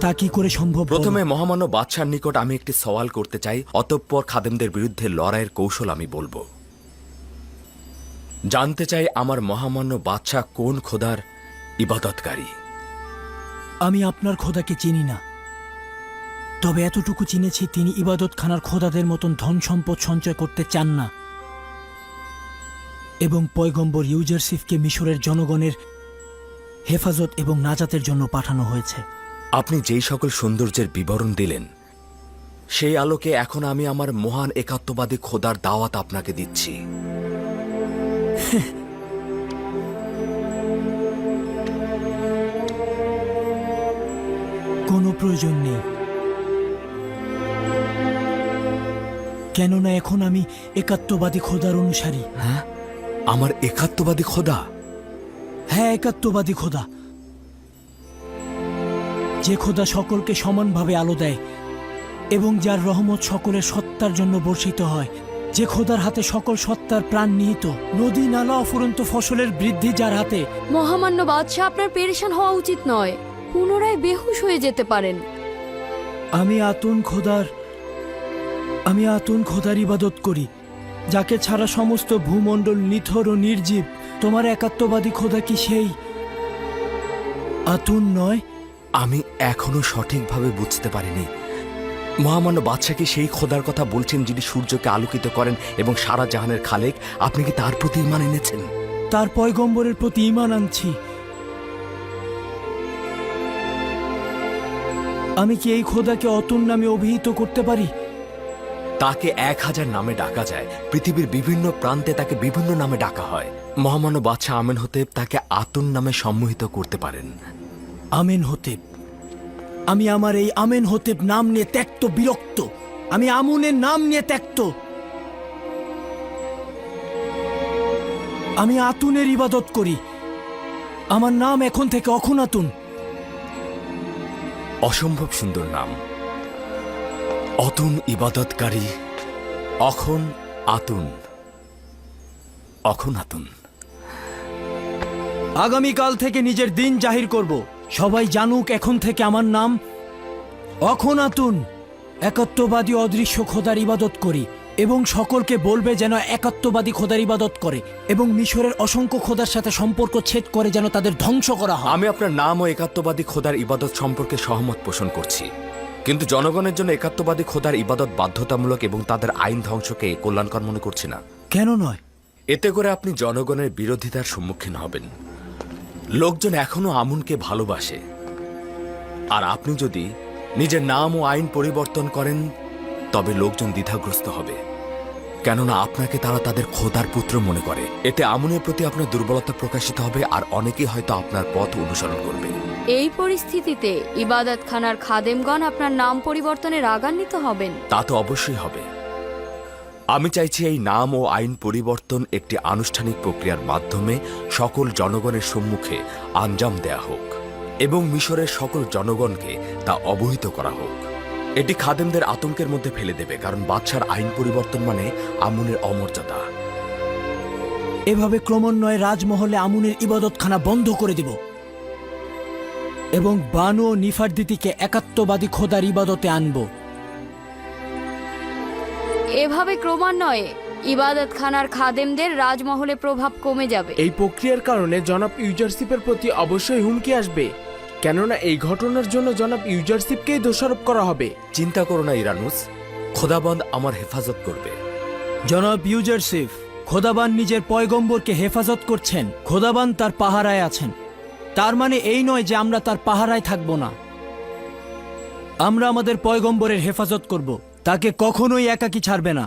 তা কি করে সম্ভব? প্রথমে মহামান্য বাদশার নিকট আমি একটি সওয়াল করতে চাই, অতঃপর খাদেমদের বিরুদ্ধে লড়াইয়ের কৌশল আমি বলবো। জানতে চাই আমার মহামান্য বাদশাহ কোন খোদার ইবাদতকারী। আমি আপনার খোদাকে চিনি না, তবে এতটুকু চিনেছি তিনি ইবাদতখানার খোদাদের মতন ধন সম্পদ সঞ্চয় করতে চান না এবং পয়গম্বর ইউজারসিফকে মিশরের জনগণের হেফাজত এবং নাজাতের জন্য পাঠানো হয়েছে। আপনি যেই সকল সৌন্দর্যের বিবরণ দিলেন, সেই আলোকে এখন আমি আমার মহান একাত্মবাদী খোদার দাওয়াত আপনাকে দিচ্ছি। কোনো প্রয়োজন নেই, কেননা এখন আমি একাত্মবাদী খোদার অনুসারী। হ্যাঁ, আমার একাত্মবাদী খোদা? হ্যাঁ, একাত্মবাদী খোদা, যে খোদা সকলকে সমানভাবে আলো দেয় এবং যার রহমত সকলের সত্তার জন্য বর্ষিত হয়, যে খোদার হাতে সকল সত্তার প্রাণ নিহিত, নদী নালা অফুরন্ত ফসলের বৃদ্ধি যার হাতে। মহামান্য বাদশাহ, আপনার পেরেশান হওয়া উচিত নয়। পুনরায় বেহুশ হয়ে যেতে পারেন। আমি আতুন খোদার ইবাদত করি, যাকে ছাড়া সমস্ত ভূমণ্ডল নিথর ও নির্জীব। তোমার একাত্মবাদী খোদা কি সেই আতুন নয়? আমি এখনো সঠিকভাবে বুঝতে পারিনি। মহামান্য বাদশাহ কি সেই খোদার কথা বলছেন যিনি সূর্যকে আলোকিত করেন এবং সারা জাহানের খালেক? আপনি কি তার প্রতি ঈমান এনেছেন? তার পয়গম্বরের প্রতি ঈমান আনছি। আমি কি এই খোদাকে অতুন নামে অভিহিত করতে পারি? তাকে 1000 নামে ডাকা যায়। পৃথিবীর বিভিন্ন প্রান্তে তাকে বিভিন্ন নামে ডাকা হয়। মহামান্য বাদশাহ আমেন হতেব তাকে আতুন নামে সম্মোহিত করতে পারেন। আমেন হতেব? আমি আমার এই আমেন হতেব নাম নিয়ে ত্যক্ত, বিরক্ত। আমি আমুনের নাম নিয়ে ত্যক্ত। আমি আতুনের ইবাদত করি। আমার নাম এখন থেকে অখুনাতুন। অসম্ভব সুন্দর নাম, অতুন ইবাদতকারী, অখন আতুন, অখনাতুন। আগামীকাল থেকে নিজের দিন জাহির করব। সবাই জানুক এখন থেকে আমার নাম অখনাতুন। একাত্মবাদী অদৃশ্য খোদার ইবাদত করি এবং সকলকে বলবে যেন একাত্মবাদী খোদার ইবাদত করে এবং মিশরের অসংখ্য খোদার সাথে সম্পর্ক ছেদ করে যেন তাদের ধ্বংস করা হয়। আমি আপনার নাম ও একাত্মবাদী খোদার ইবাদত সম্পর্কে সহমত পোষণ করছি, কিন্তু জনগণের জন্য একাত্মবাদী খোদার ইবাদত বাধ্যতামূলক এবং তাদের আইন ধ্বংসকে কল্যাণকর মনে করছি না। কেন নয়? এতে করে আপনি জনগণের বিরোধিতার সম্মুখীন হবেন। লোকজন এখনো আমুনকে ভালোবাসে, আর আপনি যদি নিজের নাম ও আইন পরিবর্তন করেন তবে লোকজন দ্বিধাগ্রস্ত হবে, কেননা আপনাকে তারা তাদের খোদার পুত্র মনে করে। এতে আমুনের প্রতি আপনার দুর্বলতা প্রকাশিত হবে, আর অনেকেই হয়তো আপনার পথ অনুসরণ করবে। এই পরিস্থিতিতে ইবাদতখানার খাদেমগণ আপনার নাম পরিবর্তনে রাগান্বিত হবেন। তা তো অবশ্যই হবে। আমি চাইছি এই নাম ও আইন পরিবর্তন একটি আনুষ্ঠানিক প্রক্রিয়ার মাধ্যমে সকল জনগণের সম্মুখে আঞ্জাম দেয়া হোক এবং মিশরের সকল জনগণকে তা অবহিত করা হোক। এটি খাদেমদের আতঙ্কের মধ্যে ফেলে দেবে, কারণ বাদশার আইন পরিবর্তন মানে আমুনের অমর্যাদা। এভাবে ক্রমান্বয়ে রাজমহলে আমুনের ইবাদতখানা বন্ধ করে দিব এবং বানু ও নিফারদিতিকে একাত্মবাদী খোদার ইবাদতে আনব। এভাবে ক্রমান্বয়ে ইবাদতখানার খাদেমদের রাজমহলে প্রভাব কমে যাবে। এই প্রক্রিয়ার কারণে জনাব ইউজারশিপের প্রতি অবশ্যই হুমকি আসবে, কেননা এই ঘটনার জন্য জনাব ইউজারশিপকেই দোষারোপ করা হবে। চিন্তা করো না ইরানুস, খোদাবন্দ আমার হেফাজত করবে। জনাব ইউজারশিপ, খোদাবান নিজের পয়গম্বরকে হেফাজত করছেন। খোদাবান তার পাহারায় আছেন। তার মানে এই নয় যে আমরা তার পাহারায় থাকব না। আমরা আমাদের পয়গম্বরের হেফাজত করব, তাকে কখনোই একাকী ছাড়বে না।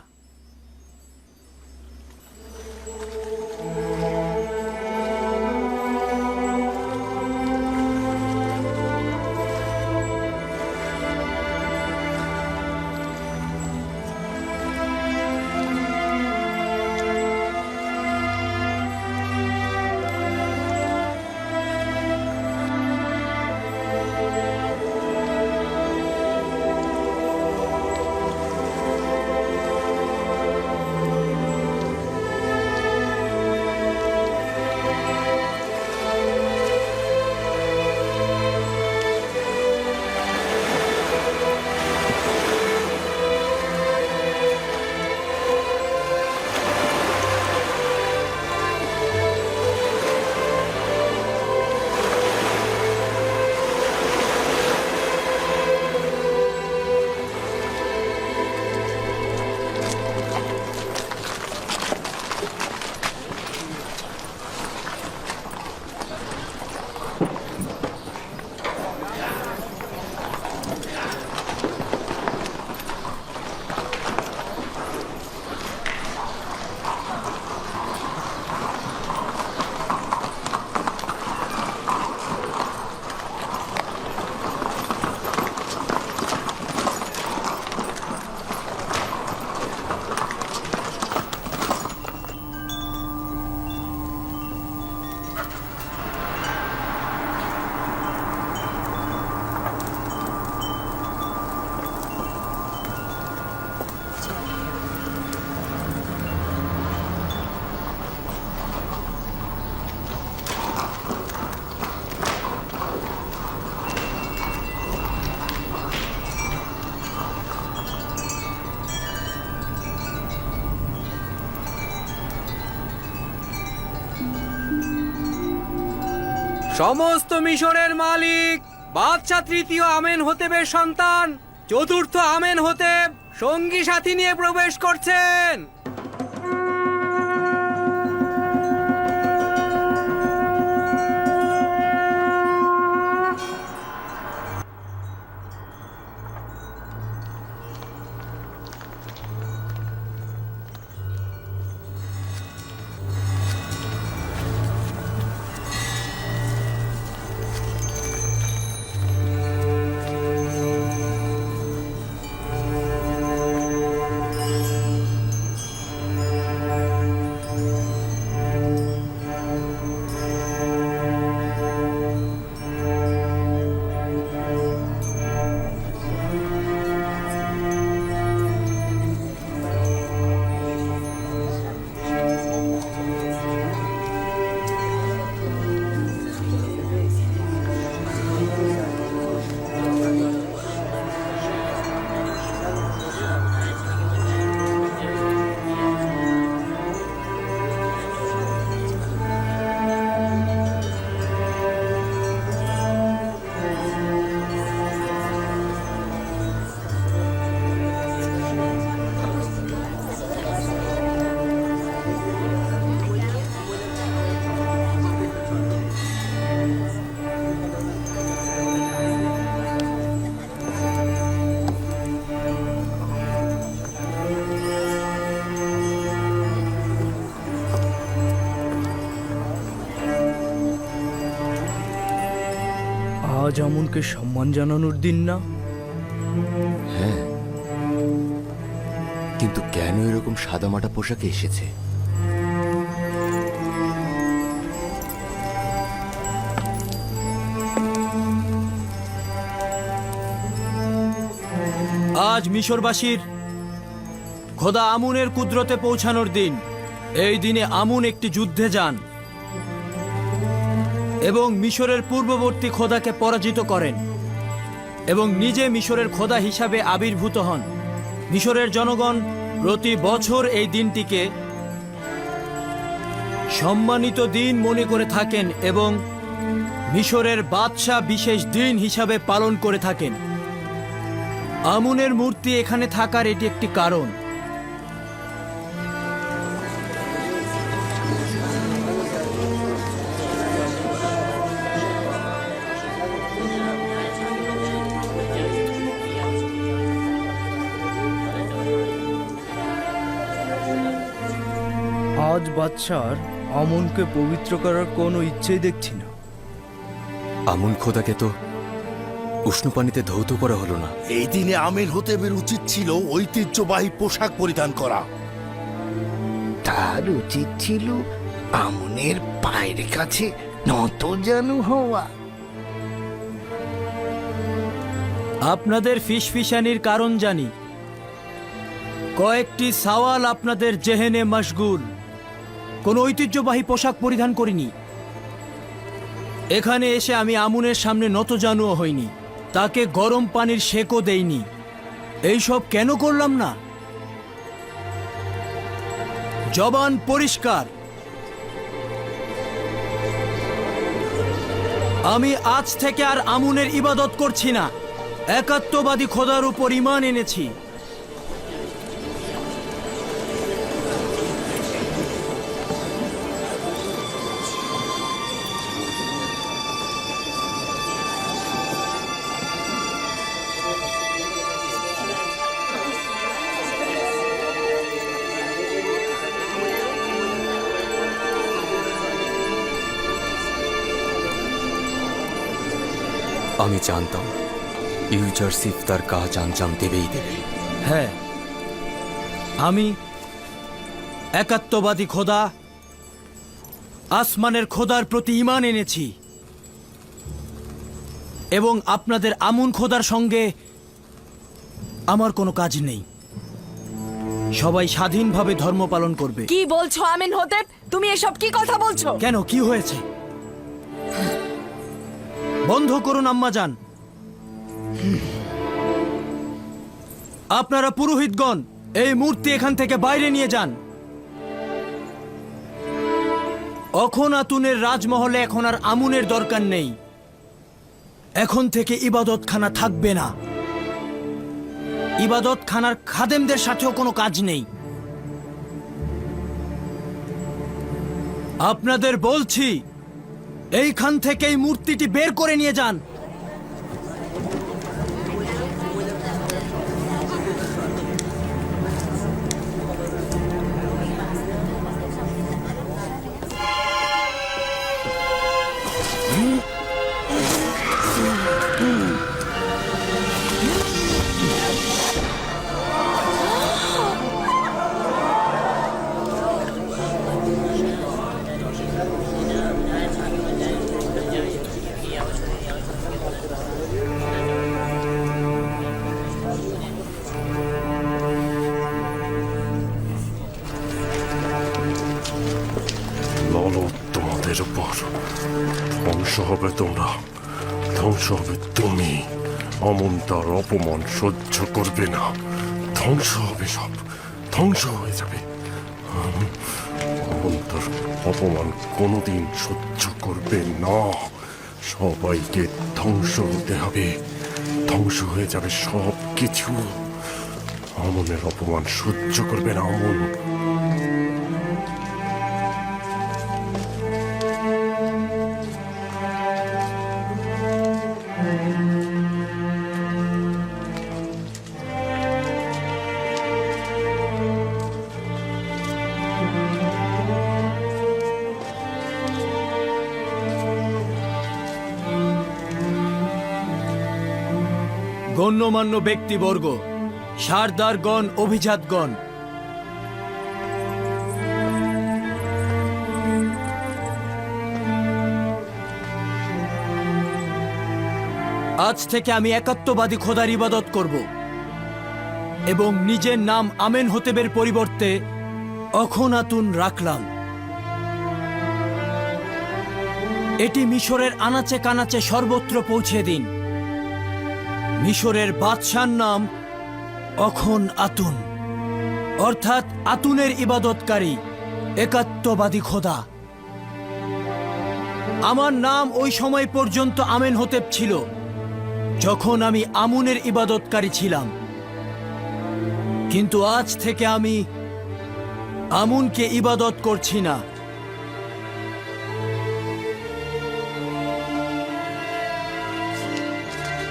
সমস্ত মিশরের মালিক বাদশাহ তৃতীয় আমেনহোতেবের সন্তান চতুর্থ আমেনহোতেব সঙ্গী সাথী নিয়ে প্রবেশ করছেন। আজ আমনকে সম্মান জানানোর দিন না? হ্যাঁ, কিন্তু কেন এরকম সাদামাটা পোশাকে এসেছে? আজ মিশরবাসীর খোদা আমুনের কুদরতে পৌঁছানোর দিন। এই দিনে আমুন একটি যুদ্ধে যান এবং মিশরের পূর্ববর্তী খোদাকে পরাজিত করেন এবং নিজে মিশরের খোদা হিসাবে আবির্ভূত হন। মিশরের জনগণ প্রতি বছর এই দিনটিকে সম্মানিত দিন মনে করে থাকেন এবং মিশরের বাদশাহ বিশেষ দিন হিসাবে পালন করে থাকেন। আমুনের মূর্তি এখানে থাকার এটি একটি কারণ। আজ বাদশার আমনকে পবিত্র করার কোনো ইচ্ছেই দেখছি না। আমুন খোদাকে তো উষ্ণ পানিতে ধৌত করা হলো না। এই দিনে আমির হতেবের উচিত ছিল ঐতিহ্যবাহী পোশাক পরিধান করা। তার উচিত ছিল আমনের পায়ের কাছে নতজানু হওয়া। আপনাদের ফিসফিসানির কারণ জানি। কয়েকটি সওয়াল আপনাদের জেহেনে মশগুল। কোন ঐতিহ্যবাহী পোশাক পরিধান করিনি। এখানে এসে আমি আমুনের সামনে নতজানুও হইনি, তাকে গরম পানির সেকও দেইনি। এইসব কেন করলাম না? জবান পরিষ্কার। আমি আজ থেকে আর আমুনের ইবাদত করছি না। একাত্মবাদী খোদার উপর ঈমান এনেছি। আমি জানতাম ইউজারসিফ তার কাজ আঞ্জাম দেবেই দেবে। হ্যাঁ, আমি একাত্মবাদী খোদা আসমানের খোদার প্রতি ঈমান এনেছি এবং আপনাদের আমুন খোদার সঙ্গে আমার কোনো কাজ নেই। সবাই স্বাধীনভাবে ধর্ম পালন করবে। কি বলছো আমিন হতেব? তুমি এসব কি কথা বলছো? কেন, কি হয়েছে? বন্ধ করুন আম্মাজান। আপনারা পুরোহিতগণ এই মূর্তি এখান থেকে বাইরে নিয়ে যান। অখনাতুনের রাজমহলে এখন আর আমুনের দরকার নেই। এখন থেকে ইবাদতখানা থাকবে না। ইবাদতখানার খাদেমদের সাথেও কোনো কাজ নেই। আপনাদের বলছি, এইখান থেকে এই মূর্তিটি বের করে নিয়ে যান। তোমাদের উপর ধ্বংস হবে, তোমরা ধ্বংস হবে। তুমি অমন তার অপমান সহ্য করবে না। ধ্বংস হবে, সব ধ্বংস হয়ে যাবে। অমন তার অপমান কোনোদিন সহ্য করবে না। সবাইকে ধ্বংস হতে হবে, ধ্বংস হয়ে যাবে সব কিছু। অমনের অপমান সহ্য করবে না অমন। গণ্যমান্য ব্যক্তিবর্গ, সারদারগণ, অভিজাতগণ, আজ থেকে আমি একাত্মবাদী খোদার ইবাদত করব এবং নিজের নাম আমেন হতেবের পরিবর্তে অখনাতুন রাখলাম। এটি মিশরের আনাচে কানাচে সর্বত্র পৌঁছে দিন। মিশরের বাদশার নাম অখন আতুন, অর্থাৎ আতুনের ইবাদতকারী, একাত্মবাদী খোদা। আমার নাম ওই সময় পর্যন্ত আমেন হতেব ছিল যখন আমি আমুনের ইবাদতকারী ছিলাম, কিন্তু আজ থেকে আমি আমুনকে ইবাদত করছি না।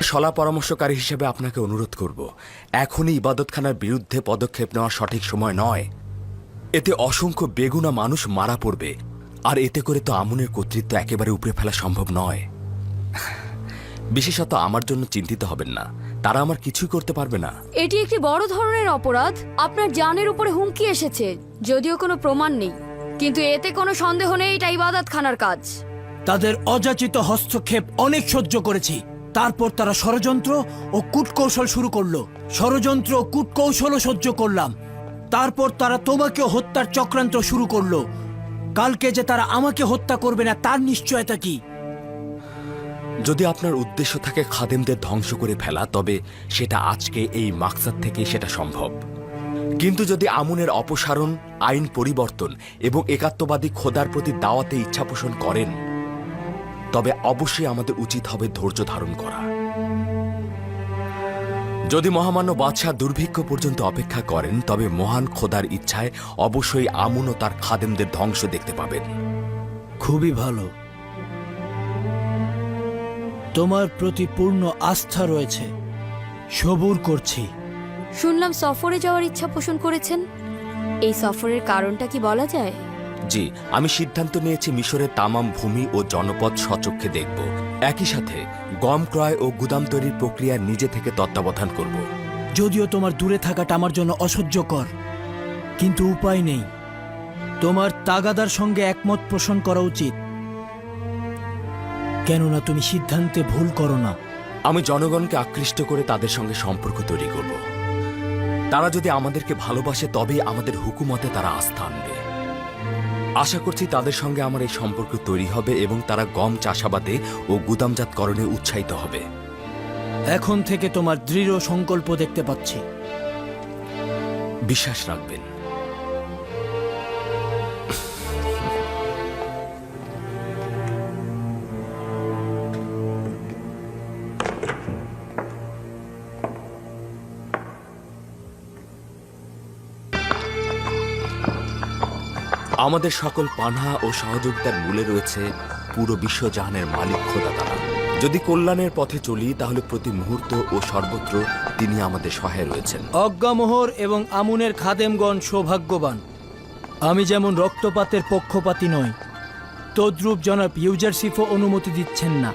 সলা পরামর্শকারী হিসেবে আপনাকে অনুরোধ করব, এখনই ইবাদতখানার বিরুদ্ধে পদক্ষেপ নেওয়ার সঠিক সময় নয়। এতে অসংখ্য বেগুনা মানুষ মারা পড়বে, আর এতে করে তো আমুনের কর্তৃত্ব একেবারে উপড়ে ফেলা সম্ভব নয়। বিশেষত আমার জন্য চিন্তিত হবেন না, তারা আমার কিছুই করতে পারবে না। এটি একটি বড় ধরনের অপরাধ। আপনার জানের উপরে হুমকি এসেছে, যদিও কোনো প্রমাণ নেই, কিন্তু এতে কোনো সন্দেহ নেই এটা ইবাদতখানার কাজ। তাদের অযাচিত হস্তক্ষেপ অনেক সহ্য করেছি, তারপর তারা ষড়যন্ত্র ও কূটকৌশল শুরু করলো। ষড়যন্ত্র ও কূটকৌশলও সহ্য করলাম, তারপর তারা তোমাকেও হত্যার চক্রান্ত শুরু করলো। কালকে যে তারা আমাকে হত্যা করবে না তার নিশ্চয়তা কি? যদি আপনার উদ্দেশ্য থাকে খাদেমদের ধ্বংস করে ফেলা, তবে সেটা আজকে এই মাকসাদ থেকে সেটা সম্ভব। কিন্তু যদি আমুনের অপসারণ, আইন পরিবর্তন এবং একাত্মবাদী খোদার প্রতি দাওয়াতে ইচ্ছা পোষণ করেন, তবে অবশ্যই আমাদের উচিত হবে ধৈর্য ধারণ করা। যদি মহামান্য বাদশাহ দুর্ভিক্ষ পর্যন্ত অপেক্ষা করেন, তবে মহান খোদার ইচ্ছায় অবশ্যই আমুন ও তার খাদেমদের ধ্বংস দেখতে পাবেন। খুবই ভালো, তোমার প্রতি পূর্ণ আস্থা রয়েছে, সবুর করছি। শুনলাম সফরে যাওয়ার ইচ্ছা পোষণ করেছেন, এই সফরের কারণটা কি বলা যায়? জি, আমি সিদ্ধান্ত নিয়েছি মিশরের তামাম ভূমি ও জনপদ স্বচক্ষে দেখব। একই সাথে গম ক্রয় ও গুদাম তৈরির প্রক্রিয়া নিজে থেকে তত্ত্বাবধান করব। যদিও তোমার দূরে থাকাটা আমার জন্য অসহ্যকর, কিন্তু উপায় নেই। তোমার তাগাদার সঙ্গে একমত পোষণ করা উচিত, কেননা তুমি সিদ্ধান্তে ভুল করো না। আমি জনগণকে আকৃষ্ট করে তাদের সঙ্গে সম্পর্ক তৈরি করব। তারা যদি আমাদেরকে ভালোবাসে, তবেই আমাদের হুকুমতে তারা আস্থা আনবে। আশা করছি তাদের সঙ্গে আমার এই সম্পর্ক তৈরি হবে এবং তারা গম চাষাবাদে ও গুদামজাতকরণে উৎসাহিত হবে। এখন থেকে তোমার দৃঢ় সংকল্প দেখতে পাচ্ছি। বিশ্বাস রাখবেন। আমাদের সকল পানাহা ও সহযোগিতার মূলে রয়েছে পুরো বিশ্বজাহানের মালিক খোদা তাআলা। যদি কল্যাণের পথে চলি, তাহলে প্রতি মুহূর্ত ও সর্বত্র তিনি আমাদের সহায় রয়েছেন। অজ্ঞামোহর এবং আমুনের খাদেমগণ সৌভাগ্যবান। আমি যেমন রক্তপাতের পক্ষপাতী নই, তদ্রূপ জনাব ইউজারসিফও অনুমতি দিচ্ছেন না।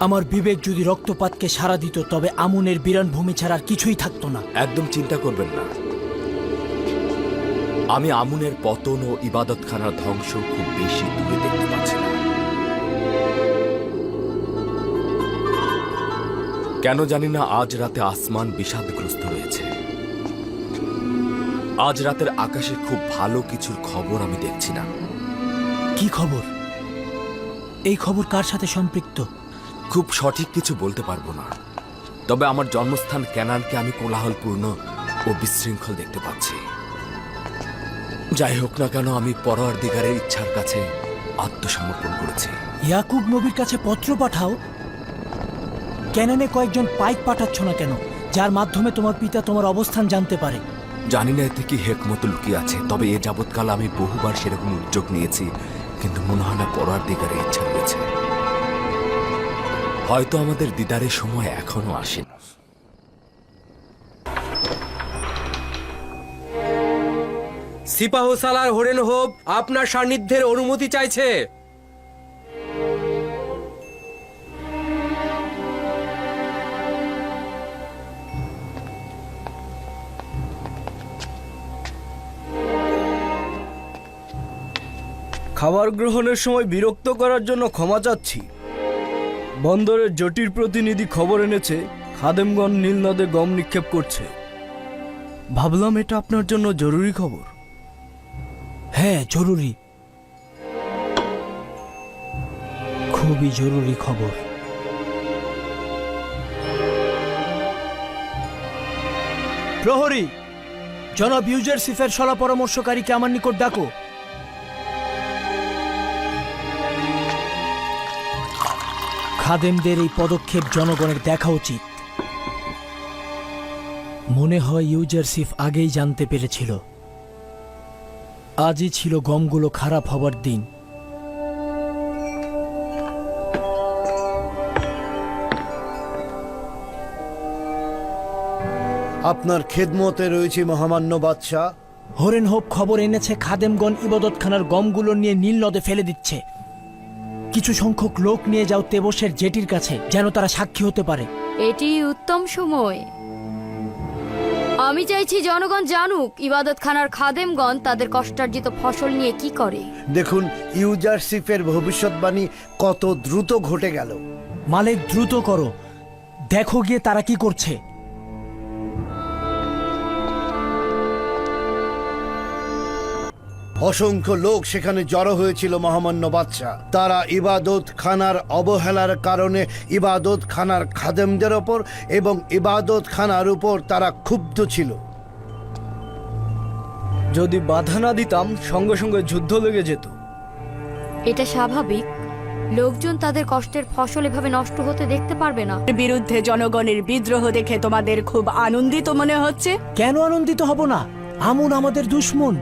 আমার বিবেক যদি রক্তপাতকে সাড়া দিত, তবে আমুনের বিরান ভূমি ছাড়া আর কিছুই থাকতো না। একদম চিন্তা করবেন না, আমি আমুনের পতন ও ইবাদতখানার ধ্বংস খুব বেশি দূরে দেখতে পাচ্ছি না। কেন জানি না, আজ রাতে আসমান বিষাদগ্রস্ত রয়েছে। আজ রাতের আকাশে খুব ভালো কিছুর খবর আমি দেখছি না। কি খবর? এই খবর কার সাথে সম্পৃক্ত? খুব সঠিক কিছু বলতে পারবো না, তবে আমার জন্মস্থান ক্যানানকে আমি কোলাহলপূর্ণ ও বিশৃঙ্খল দেখতে পাচ্ছি। যাই হোক না কেন, আমি পরওয়ারদিগারের ইচ্ছার কাছে আত্মসমর্পণ করেছি। ইয়াকুব নবীর কাছে পত্র পাঠাও। ক্যানানে কয়েকজন পাইক পাঠাচ্ছ না কেন, যার মাধ্যমে তোমার পিতা তোমার অবস্থান জানতে পারে? জানি না এতে কি হেকমত লুকিয়ে আছে, তবে এ যাবৎকাল আমি বহুবার সেরকম উদ্যোগ নিয়েছি, কিন্তু মনে হয় না পরওয়ারদিগারের ইচ্ছা রয়েছে। হয়তো আমাদের দিদারের সময় এখনো আসেনি। সিপাহ সালার হরেন হোপ আপনার সান্নিধ্যের অনুমতি চাইছে। খাবার গ্রহণের সময় বিরক্ত করার জন্য ক্ষমা চাচ্ছি। বন্দরের জটির প্রতিনিধি খবর এনেছে খাদেমগণ নীল নদে গম নিক্ষেপ করছে। ভাবলাম এটা আপনার জন্য জরুরি খবর। হ্যাঁ, জরুরি, খুবই জরুরি খবর। প্রহরী, জনাব ইউজারসিফের সলা পরামর্শকারীকে আমার নিকট ডাকো। খাদেমদের এই পদক্ষেপ জনগণের দেখা উচিত। মনে হয় ইউজারসিফ আগেই জানতে পেরেছিল। আজই ছিল গমগুলো খারাপ হবার দিন। আপনার খেদমতে রয়েছে মহামান্য বাদশাহ। হরেন হোপ খবর এনেছে খাদেমগণ ইবাদতখানার গমগুলো নিয়ে নীল নদে ফেলে দিচ্ছে। কিছু সংখ্যক লোক নিয়ে যাও তেবসের জেটির কাছে, যেন তারা সাক্ষী হতে পারে। এটি উত্তম সময়। আমি চাইছি জনগণ জানুক ইবাদতখানার খাদেমগণ তাদের কষ্টার্জিত ফসল নিয়ে কি করে। দেখুন ইউজারসিফের ভবিষ্যৎবাণী কত দ্রুত ঘটে গেল। মালিক, দ্রুত করো, দেখো গিয়ে তারা কি করছে। অসংখ্য লোক সেখানে জড়ো হয়েছিল মহামান্য বাদশাহ। তারা ইবাদত খানার অবহেলার কারণে ইবাদত খানার খাদেমদের ওপর এবং ইবাদত খানার উপর তারা ক্ষুব্ধ ছিল। যদি বাধা না দিতাম সঙ্গে সঙ্গে যুদ্ধ লেগে যেত। এটা স্বাভাবিক। লোকজন তাদের কষ্টের ফসল এভাবে নষ্ট হতে দেখতে পারবে না। বিরুদ্ধে জনগণের বিদ্রোহ দেখে তোমাদের খুব আনন্দিত মনে হচ্ছে। কেন আনন্দিত হব না? আমুন আমাদের দুশমন।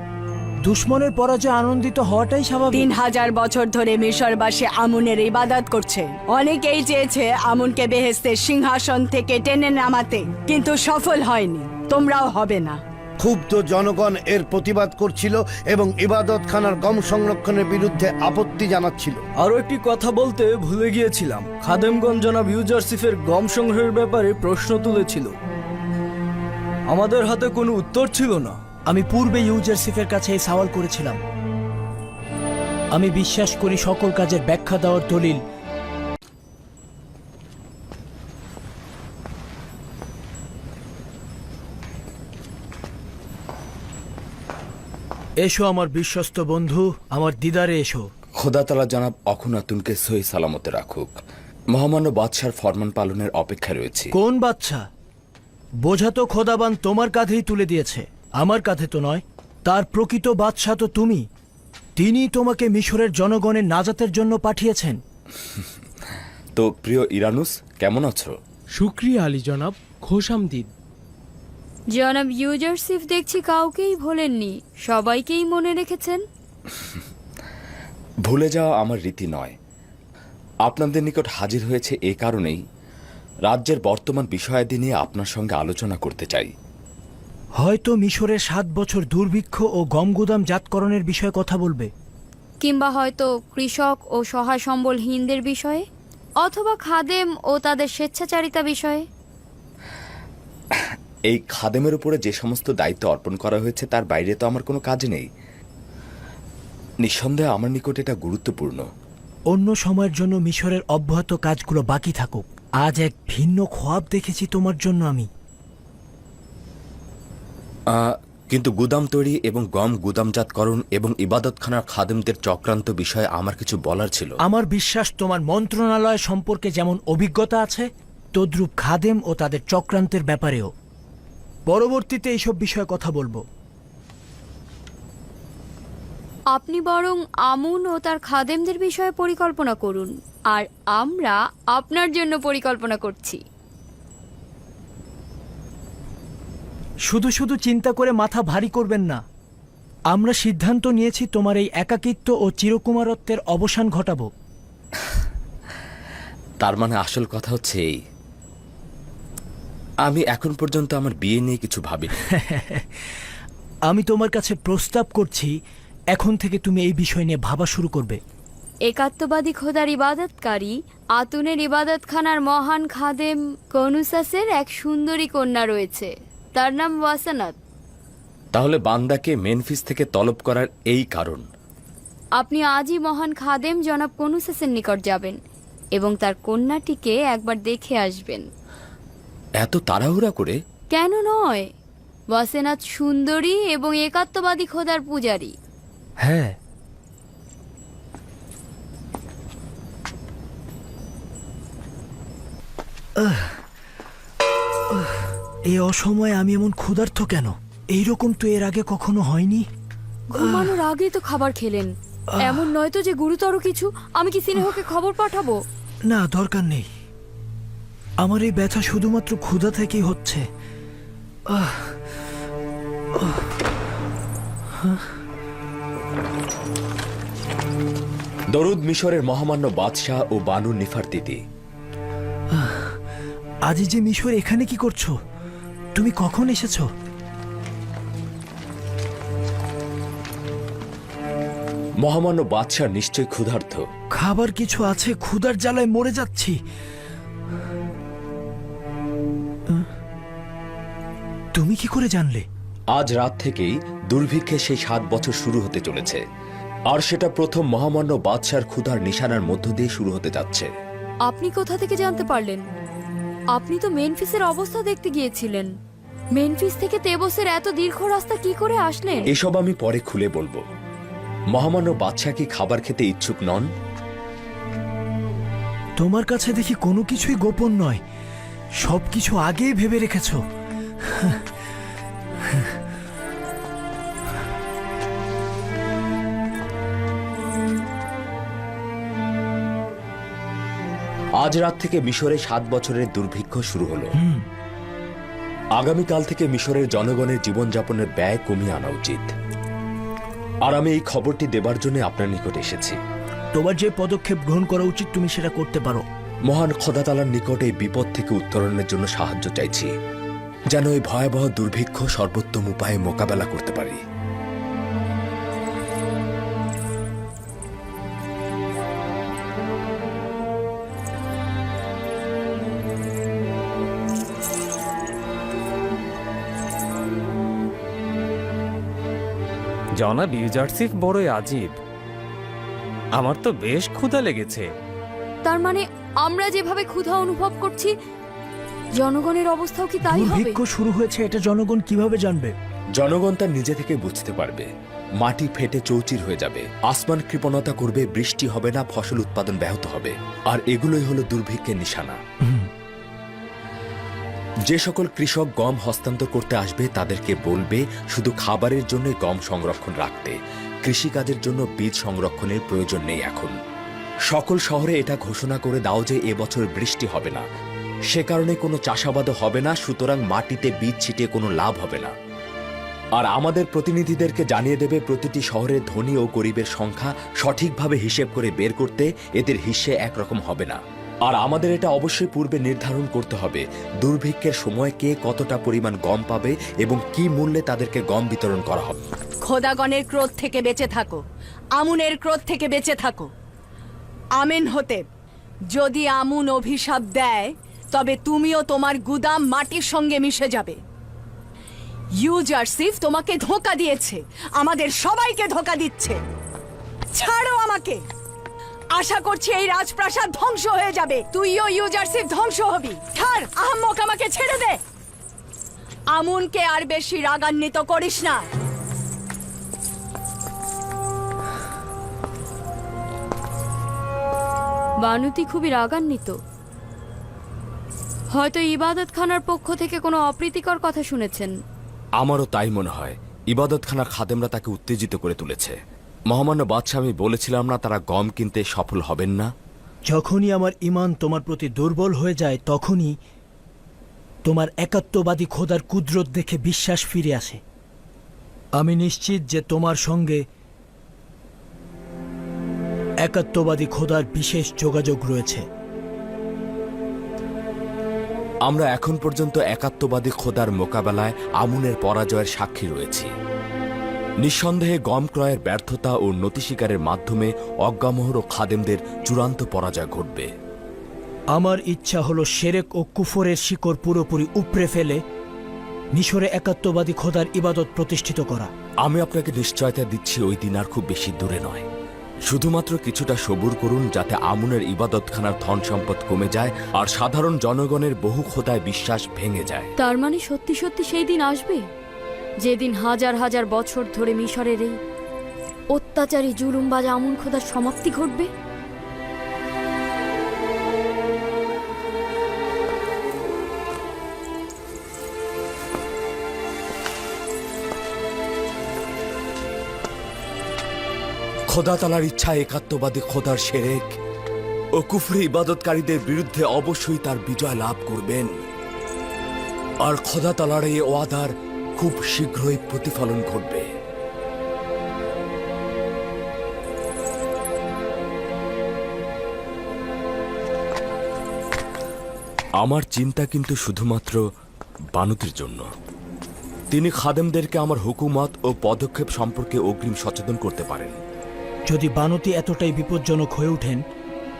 দুশমনের পরাজয় আনন্দিত হওয়াটাই স্বাভাবিক। 3000 বছর ধরে মিশরবাসী আমুনের ইবাদত করছে। অনেকেই চেয়েছে আমুনকে বেহেশতের সিংহাসন থেকে টেনে নামাতে, কিন্তু সফল হয়নি। তোমরাও হবে না। ক্ষুব্ধ জনগণ এর প্রতিবাদ করছিল এবং ইবাদত খানার গম সংরক্ষণের বিরুদ্ধে আপত্তি জানাচ্ছিল। আরো একটি কথা বলতে ভুলে গিয়েছিলাম। খাদেমগণ জনাব ইউজারসিফের গম সংগ্রহের ব্যাপারে প্রশ্ন তুলেছিল। আমাদের হাতে কোনো উত্তর ছিল না। আমি পূর্বে ইউজারসিফের কাছে এই সওয়াল করেছিলাম। আমি বিশ্বাস করি সকল কাজের ব্যাখ্যা দেওয়ার দলিল এসো আমার বিশ্বস্ত বন্ধু, আমার দিদারে এসো। খোদা তাআলা জনাব অখুনাতুনকে সহি সালামতে রাখুক। মহামান্য বাদশার ফরমান পালনের অপেক্ষা রয়েছে। কোন বাদশা? বোঝা তো খোদাবান তোমার কাঁধেই তুলে দিয়েছে, আমার কাঁধে তো নয়। তার প্রকৃত বাদশা তো তুমি। তিনি তোমাকে মিশরের জনগণের নাজাতের জন্য পাঠিয়েছেন। তো প্রিয় ইরানুস, কেমন আছো? শুক্রিয়া আলী জনাব, খোশামদিদ। জনাব ইউজারসিফ দেখছি কাউকেই ভোলেননি, সবাইকেই মনে রেখেছেন। ভুলে যাওয়া আমার রীতি নয়। আপনাদের নিকট হাজির হয়েছে এই কারণেই, রাজ্যের বর্তমান বিষয়াদি নিয়ে আপনার সঙ্গে আলোচনা করতে চাই। হয়তো মিশরের 7 বছর দুর্ভিক্ষ ও গমগুদাম জাতকরণের বিষয়ে কথা বলবে, কিংবা হয়তো কৃষক ও সহায় সম্বলহীনদের বিষয়ে, অথবা খাদেম ও তাদের স্বেচ্ছাচারিতা বিষয়ে। এই খাদেমের উপরে যে সমস্ত দায়িত্ব অর্পণ করা হয়েছে তার বাইরে তো আমার কোনো কাজ নেই। নিঃসন্দেহে আমার নিকট এটা গুরুত্বপূর্ণ। অন্য সময়ের জন্য মিশরের অব্যাহত কাজগুলো বাকি থাকুক। আজ এক ভিন্ন খোয়াব দেখেছি তোমার জন্য আমি। কিন্তু গুদাম তৈরি এবং গম গুদামজাতকরণ এবং ইবাদতখানার খাদেমদের চক্রান্ত বিষয়ে আমার কিছু বলার ছিল। আমার বিশ্বাস তোমার মন্ত্রণালয় সম্পর্কে যেমন অভিজ্ঞতা আছে, তদ্রূপ খাদেম ও তাদের চক্রান্তের ব্যাপারেও। পরবর্তীতে এইসব বিষয়ে কথা বলবো। আপনি বরং আমুন ও তার খাদেমদের বিষয়ে পরিকল্পনা করুন, আর আমরা আপনার জন্য পরিকল্পনা করছি। শুধু শুধু চিন্তা করে মাথা ভারী করবেন না। আমরা সিদ্ধান্ত নিয়েছি তোমার এই একাকিত্ব ও চিরকুমারত্বের অবসান ঘটাবো। তার মানে আসল কথা হচ্ছে এই, আমি এখন পর্যন্ত আমার বিয়ে নিয়ে কিছু ভাবিনি। আমি তোমার কাছে প্রস্তাব করছি, এখন থেকে তুমি এই বিষয় নিয়ে ভাবা শুরু করবে। একাত্মবাদী খোদার ইবাদতকারী আতুনের ইবাদতখানার মহান খাদেম কনুসাসের এক সুন্দরী কন্যা রয়েছে, তার নাম ওয়াসানাত। তাহলে বান্দাকে মেনফিস থেকে তলব করার এই কারণ। আপনি আজই মহান খাদেম জনাব কনুসেসের নিকট যাবেন এবং তার কন্যাটিকে একবার দেখে আসবেন। এত তাড়াহুড়া করে? কেন নয়, ওয়াসেনাথ সুন্দরী এবং একাত্মবাদী খোদার পূজারী। হ্যাঁ, এই অসময়ে আমি এমন ক্ষুধার্ত কেন? এইরকম তো এর আগে কখনো হয়নি। ঘুমানোর আগেই তো খাবার খেলেন। এমন নয় তো যে গুরুতর কিছু? আমি কি সিনেহকে খবর পাঠাবো? না, দরকার নেই। আমার এই ব্যথা শুধুমাত্র ক্ষুধা থেকেই হচ্ছে। দরুদ মিশরের মহামান্য বাদশাহ ও বানু নিফারতিতি। আজি যে মিশর, এখানে কি করছো? তুমি কখন এসেছো? মহামান্য বাদশাহ নিশ্চয় ক্ষুধার্ত। খাবার কিছু আছে? ক্ষুধার জ্বালায় মরে যাচ্ছি। তুমি কি করে জানলে? আজ রাত থেকেই দুর্ভিক্ষে সেই 7 বছর শুরু হতে চলেছে, আর সেটা প্রথম মহামান্য বাদশার ক্ষুধার নিশানার মধ্য দিয়ে শুরু হতে যাচ্ছে। আপনি কোথা থেকে জানতে পারলেন? আপনি তো মেনফিসের অবস্থা দেখতে গিয়েছিলেন। মেনফিস থেকে তেবসের এত দীর্ঘ রাস্তা কি করে আসলেন? এসব আমি পরে খুলে বলবো। মহামান্য বাদশাহ কি খাবার খেতে ইচ্ছুক নন? তোমার কাছে দেখি কোনো কিছুই গোপন নয়, সবকিছু আগেই ভেবে রেখেছো। আজ রাত থেকে মিশরে 7 বছরের দুর্ভিক্ষ শুরু হলো। আগামীকাল থেকে মিশরের জনগণের জীবনযাপনের ব্যয় কমিয়ে আনা উচিত। আর আমি এই খবরটি দেবার জন্য আপনার নিকট এসেছি। তোমার যে পদক্ষেপ গ্রহণ করা উচিত তুমি সেটা করতে পারো। মহান খোদা তাআলার নিকট এই বিপদ থেকে উত্তরণের জন্য সাহায্য চাইছি, যেন এই ভয়াবহ দুর্ভিক্ষ সর্বোত্তম উপায়ে মোকাবেলা করতে পারি। জনাব ইউজারসিফ বড়ই আজীব। আমার তো বেশ ক্ষুধা লেগেছে। তার মানে আমরা যেভাবে ক্ষুধা অনুভব করছি, জনগণের অবস্থাও কি তাই হবে? দুর্ভিক্ষ শুরু হয়েছে এটা জনগণ কিভাবে জানবে? জনগণ তার নিজে থেকে বুঝতে পারবে। মাটি ফেটে চৌচির হয়ে যাবে, আসমান কৃপণতা করবে, বৃষ্টি হবে না, ফসল উৎপাদন ব্যাহত হবে। আর এগুলোই হলো দুর্ভিক্ষের নিশানা। যে সকল কৃষক গম হস্তান্তর করতে আসবে তাদেরকে বলবে শুধু খাবারের জন্য গম সংরক্ষণ রাখতে, কৃষিকাজের জন্য বীজ সংরক্ষণের প্রয়োজন নেই। এখন সকল শহরে এটা ঘোষণা করে দাও যে এবছর বৃষ্টি হবে না, সে কারণে কোনো চাষাবাদও হবে না, সুতরাং মাটিতে বীজ ছিটিয়ে কোনো লাভ হবে না। আর আমাদের প্রতিনিধিদেরকে জানিয়ে দেবে প্রতিটি শহরের ধনী ও গরিবের সংখ্যা সঠিকভাবে হিসেব করে বের করতে এদের হিস্সে একরকম হবে না। আর আমাদের এটা অবশ্যই পূর্বে নির্ধারণ করতে হবে দুর্ভিক্ষের সময় কে কতটা পরিমাণ গম পাবে এবং কি মূল্যে তাদেরকে গম বিতরণ করা হবে। খোদাগণের ক্রোধ থেকে বেঁচে থাকো, আমুনের ক্রোধ থেকে বেঁচে থাকো। আমিন হতে। যদি আমুন অভিশাপ দেয় তবে তুমিও তোমার গুদাম মাটির সঙ্গে মিশে যাবে। ইউজারসিফ তোমাকে ধোঁকা দিয়েছে, আমাদের সবাইকে ধোঁকা দিচ্ছে। ছাড়ো আমাকে। আশা করছি এই রাজপ্রাসাদ ধ্বংস হয়ে যাবে, তুইও ইউজারসিফ ধ্বংস হবি। ছাড় আহম্মক, আমাকে ছেড়ে দে। আমুনকে আর বেশি রাগান্বিত করিস না। বানুতি খুবই রাগান্বিত। হয়তো ইবাদতখানার পক্ষ থেকে কোনো অপ্রীতিকর কথা শুনেছেন। আমারও তাই মনে হয়। ইবাদতখানার খাদেমরা তাকে উত্তেজিত করে তুলেছে। মহামান্য বাদশাহ, আমি বলেছিলাম না তারা গম কিনতে সফল হবেন না? যখনই আমার ঈমান তোমার প্রতি দুর্বল হয়ে যায় তখনই তোমার একাত্মবাদী খোদার কুদরত দেখে বিশ্বাস ফিরে আসে। আমি নিশ্চিত যে তোমার সঙ্গে একাত্মবাদী খোদার বিশেষ যোগাযোগ রয়েছে। আমরা এখন পর্যন্ত একাত্মবাদী খোদার মোকাবেলায় আমুনের পরাজয়ের সাক্ষী রয়েছি। নিঃসন্দেহে গম ক্রয়ের ব্যর্থতা ও নতি স্বীকারের মাধ্যমে অজ্ঞামোহর ও খাদেমদের চূড়ান্ত পরাজয় ঘটবে। আমার ইচ্ছা হলো শিরক ও কুফরের শিকড় পুরোপুরি উপড়ে ফেলে মিশরে একাত্মবাদী খোদার ইবাদত প্রতিষ্ঠিত করা। আমি আপনাকে নিশ্চয়তা দিচ্ছি ওই দিন আর খুব বেশি দূরে নয়। শুধুমাত্র কিছুটা সবুর করুন, যাতে আমুনের ইবাদতখানার ধন সম্পদ কমে যায় আর সাধারণ জনগণের বহু খোদায় বিশ্বাস ভেঙে যায়। তার মানে সত্যি সত্যি সেই দিন আসবে, যেদিন হাজার হাজার বছর ধরে মিশরের এই অত্যাচারী জুলুমবাজ আমুন খোদার সমাপ্তি ঘটবে। খোদা তালার ইচ্ছা একাত্মবাদী খোদার শেরেক ও কুফরি ইবাদতকারীদের বিরুদ্ধে অবশ্যই তার বিজয় লাভ করবেন, আর খোদা তালার এই ওয়াদার খুব শীঘ্রই প্রতিফলন ঘটবে। আমার চিন্তা কিন্তু শুধুমাত্র বানুতির জন্য। তিনি খাদেমদেরকে আমার হুকুমত ও পদক্ষেপ সম্পর্কে অগ্রিম সচেতন করতে পারেন। যদি বানুতি এতটাই বিপজ্জনক হয়ে ওঠেন,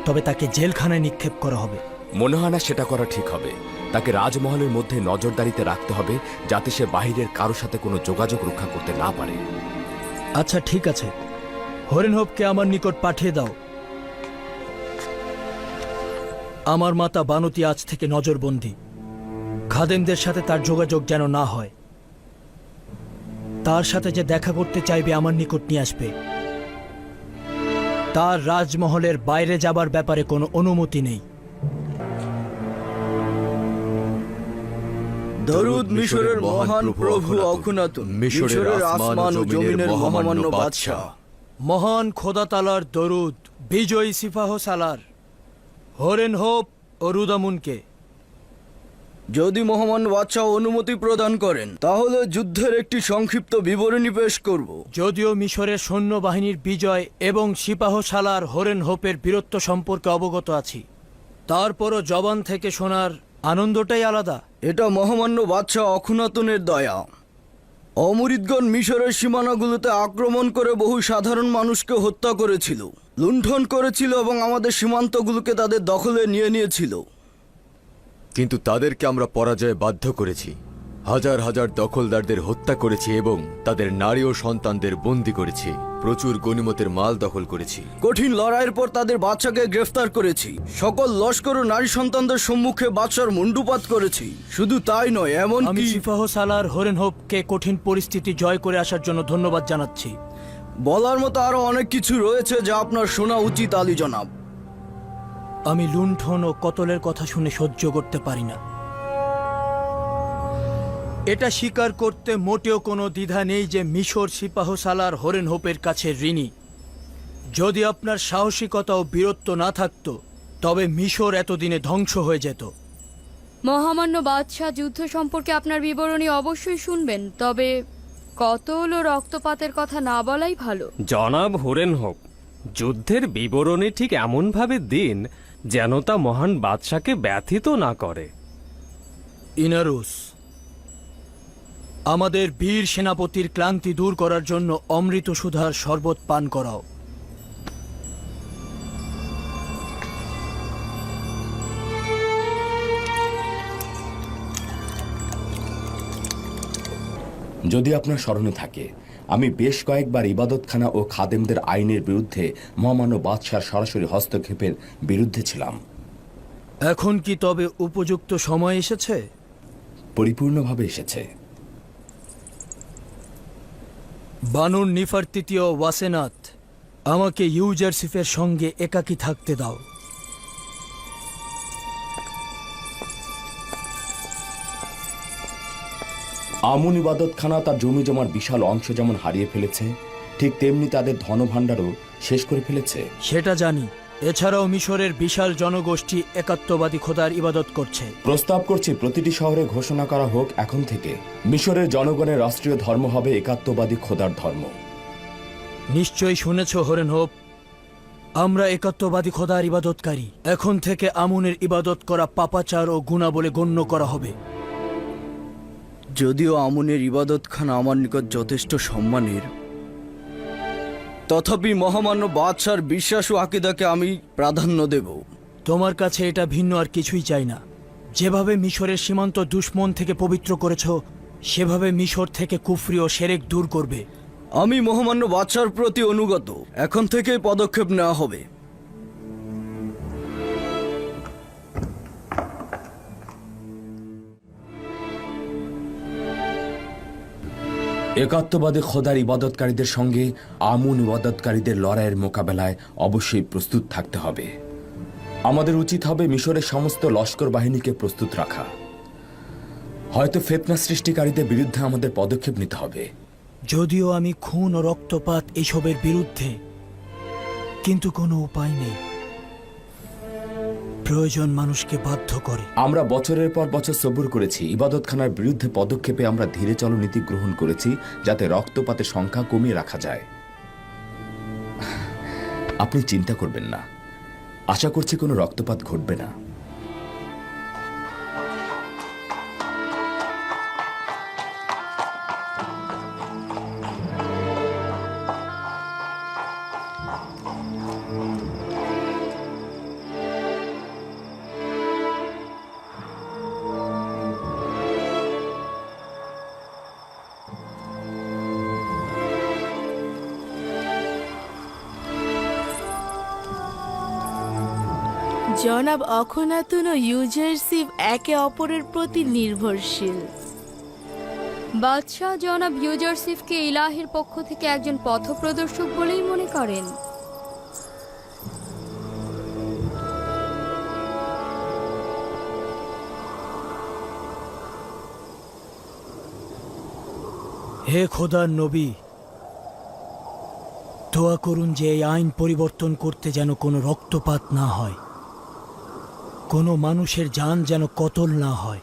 তবে তাকে জেলখানায় নিক্ষেপ করা হবে। মনে হয় না সেটা করা ঠিক হবে। তাকে রাজমহলের মধ্যে নজরদারিতে রাখতে হবে, যাতে সে বাহিরের কারোর সাথে কোনো যোগাযোগ রক্ষা করতে না পারে। আচ্ছা ঠিক আছে, হরেনহোপকে আমার নিকট পাঠিয়ে দাও। আমার মাতা বানুতি আজ থেকে নজরবন্দি। খাদেমদের সাথে তার যোগাযোগ যেন না হয়। তার সাথে যে দেখা করতে চাইবে আমার নিকট নিয়ে আসবে। তার রাজমহলের বাইরে যাবার ব্যাপারে কোনো অনুমতি নেই। দরুদ মিশরের মহান প্রভু অখুনাতুন, মিশরের আসমান ও জমিনের মহামান্য বাদশা। মহান খোদা তালার দরুদ বিজয়ী সিফাহ সালার, হরেনহোপ ও রুদামুনকে। যদি মহামান্য বাদশা অনুমতি প্রদান করেন, তাহলে যুদ্ধের একটি সংক্ষিপ্ত বিবরণী পেশ করব। যদিও মিশরের সৈন্যবাহিনীর বিজয় এবং সিপাহ সালার হরেনহোপের বীরত্ব সম্পর্কে অবগত আছি, তারপরও জবান থেকে শোনার আনন্দটাই আলাদা। এটা মহামান্য বাদশা অখুনাতুনের দয়া। অমরিদগণ মিশরের সীমানাগুলোতে আক্রমণ করে বহু সাধারণ মানুষকে হত্যা করেছিল, লুণ্ঠন করেছিল এবং আমাদের সীমান্তগুলোকে তাদের দখলে নিয়ে নিয়েছিল। কিন্তু তাদেরকে আমরা পরাজয়ে বাধ্য করেছি। হাজার হাজার দখলদারদের হত্যা করেছি এবং তাদের নারী ও সন্তানদের বন্দী করেছি। প্রচুর গনিমতের মাল দখল করেছি। কঠিন লড়াইয়ের পর তাদের বাদশাকে গ্রেফতার করেছি। সকল লস্কর ও নারী সন্তানদের সম্মুখে বাদশার মুন্ডুপাত করেছি। শুধু তাই নয়, আমি এমনকি সিফাহ সালার হরেনহোপকে কঠিন পরিস্থিতি জয় করে আসার জন্য ধন্যবাদ জানাচ্ছি। বলার মতো আরো অনেক কিছু রয়েছে যা আপনার শোনা উচিত আলী জনাব। আমি লুণ্ঠন ও কতলের কথা শুনে সহ্য করতে পারি না। এটা স্বীকার করতে মোটেও কোনো দ্বিধা নেই যে মিশর সিপাহ সালার হরেনহোপের কাছে ঋণী। যদি আপনার সাহসিকতা ও বীরত্ব না থাকতো, তবে মিশর এতদিনে ধ্বংস হয়ে যেত। মহামান্য বাদশাহ, যুদ্ধ সম্পর্কে আপনার বিবরণী অবশ্যই শুনবেন, তবে কতল ও রক্তপাতের কথা না বলাই ভালো। জনাব হরেনহোপ, যুদ্ধের বিবরণী ঠিক এমনভাবে দিন যেন তা মহান বাদশাকে ব্যথিত না করে। ইনারুস, আমাদের বীর সেনাপতির ক্লান্তি দূর করার জন্য অমৃত সুধার শরবত পান করাও। যদি আপনার স্মরণে থাকে, আমি বেশ কয়েকবার ইবাদতখানা ও খাদেমদের আইনের বিরুদ্ধে মহামান্য বাদশার সরাসরি হস্তক্ষেপের বিরুদ্ধে ছিলাম। এখন কি তবে উপযুক্ত সময় এসেছে? পরিপূর্ণভাবে এসেছে। বানুর নিফার তৃতীয় ওয়াসেনাত, আমাকে ইউজারসিফের সঙ্গে একাকী থাকতে দাও। আমুন ইবাদতখানা তার জমি জমার বিশাল অংশ যেমন হারিয়ে ফেলেছে, ঠিক তেমনি তাদের ধনভাণ্ডারও শেষ করে ফেলেছে। সেটা জানি। এছাড়াও মিশরের বিশাল জনগোষ্ঠী একাত্মবাদী খোদার ইবাদত করছে। প্রস্তাব করছি প্রতিটি শহরে ঘোষণা করা হোক, এখন থেকে মিশরের জনগণের রাষ্ট্রীয় ধর্ম হবে একাত্মবাদী খোদার ধর্ম। নিশ্চয়ই শুনেছ হরেনহোপ, আমরা একাত্মবাদী খোদার ইবাদতকারী। এখন থেকে আমুনের ইবাদত করা পাপাচার ও গুনাহ বলে গণ্য করা হবে। যদিও আমুনের ইবাদতখানা আমার নিকট যথেষ্ট সম্মানের, তথাপি মহামান্য বাদশার বিশ্বাস ও আকিদাকে আমি প্রাধান্য দেব। তোমার কাছে এটা ভিন্ন আর কিছুই চাই না। যেভাবে মিশরের সীমান্ত দুশ্মন থেকে পবিত্র করেছ, সেভাবে মিশর থেকে কুফরি ও শিরক দূর করবে। আমি মহামান্য বাদশার প্রতি অনুগত। এখন থেকেই পদক্ষেপ নেওয়া হবে। একাত্মবাদী খোদার ইবাদতকারীদের সঙ্গে আমুন ইবাদতকারীদের লড়াইয়ের মোকাবেলায় অবশ্যই প্রস্তুত থাকতে হবে। আমাদের উচিত হবে মিশরের সমস্ত লস্কর বাহিনীকে প্রস্তুত রাখা। হয়তো ফিতনা সৃষ্টিকারীদের বিরুদ্ধে আমাদের পদক্ষেপ নিতে হবে। যদিও আমি খুন ও রক্তপাত এসবের বিরুদ্ধে, কিন্তু কোনো উপায় নেই। প্রয়োজন মানুষকে বাধ্য করে। আমরা বছরের পর বছর সবুর করেছি। ইবাদতখানার বিরুদ্ধে পদক্ষেপে আমরা ধীরে চলো নীতি গ্রহণ করেছি, যাতে রক্তপাতের সংখ্যা কমিয়ে রাখা যায়। আপনি চিন্তা করবেন না, আশা করছি কোনো রক্তপাত ঘটবে না। জনাব অখনাতুন ও ইউজারসিফ একে অপরের প্রতি নির্ভরশীল। বাদশাহ জনাব ইউজারসিফকে ইলাহির পক্ষ থেকে একজন পথপ্রদর্শক বলেই মনে করেন। হে খোদার নবী, দোয়া করুন যে এই আইন পরিবর্তন করতে যেন কোনো রক্তপাত না হয়, কোনো মানুষের জান যেন কতল না হয়।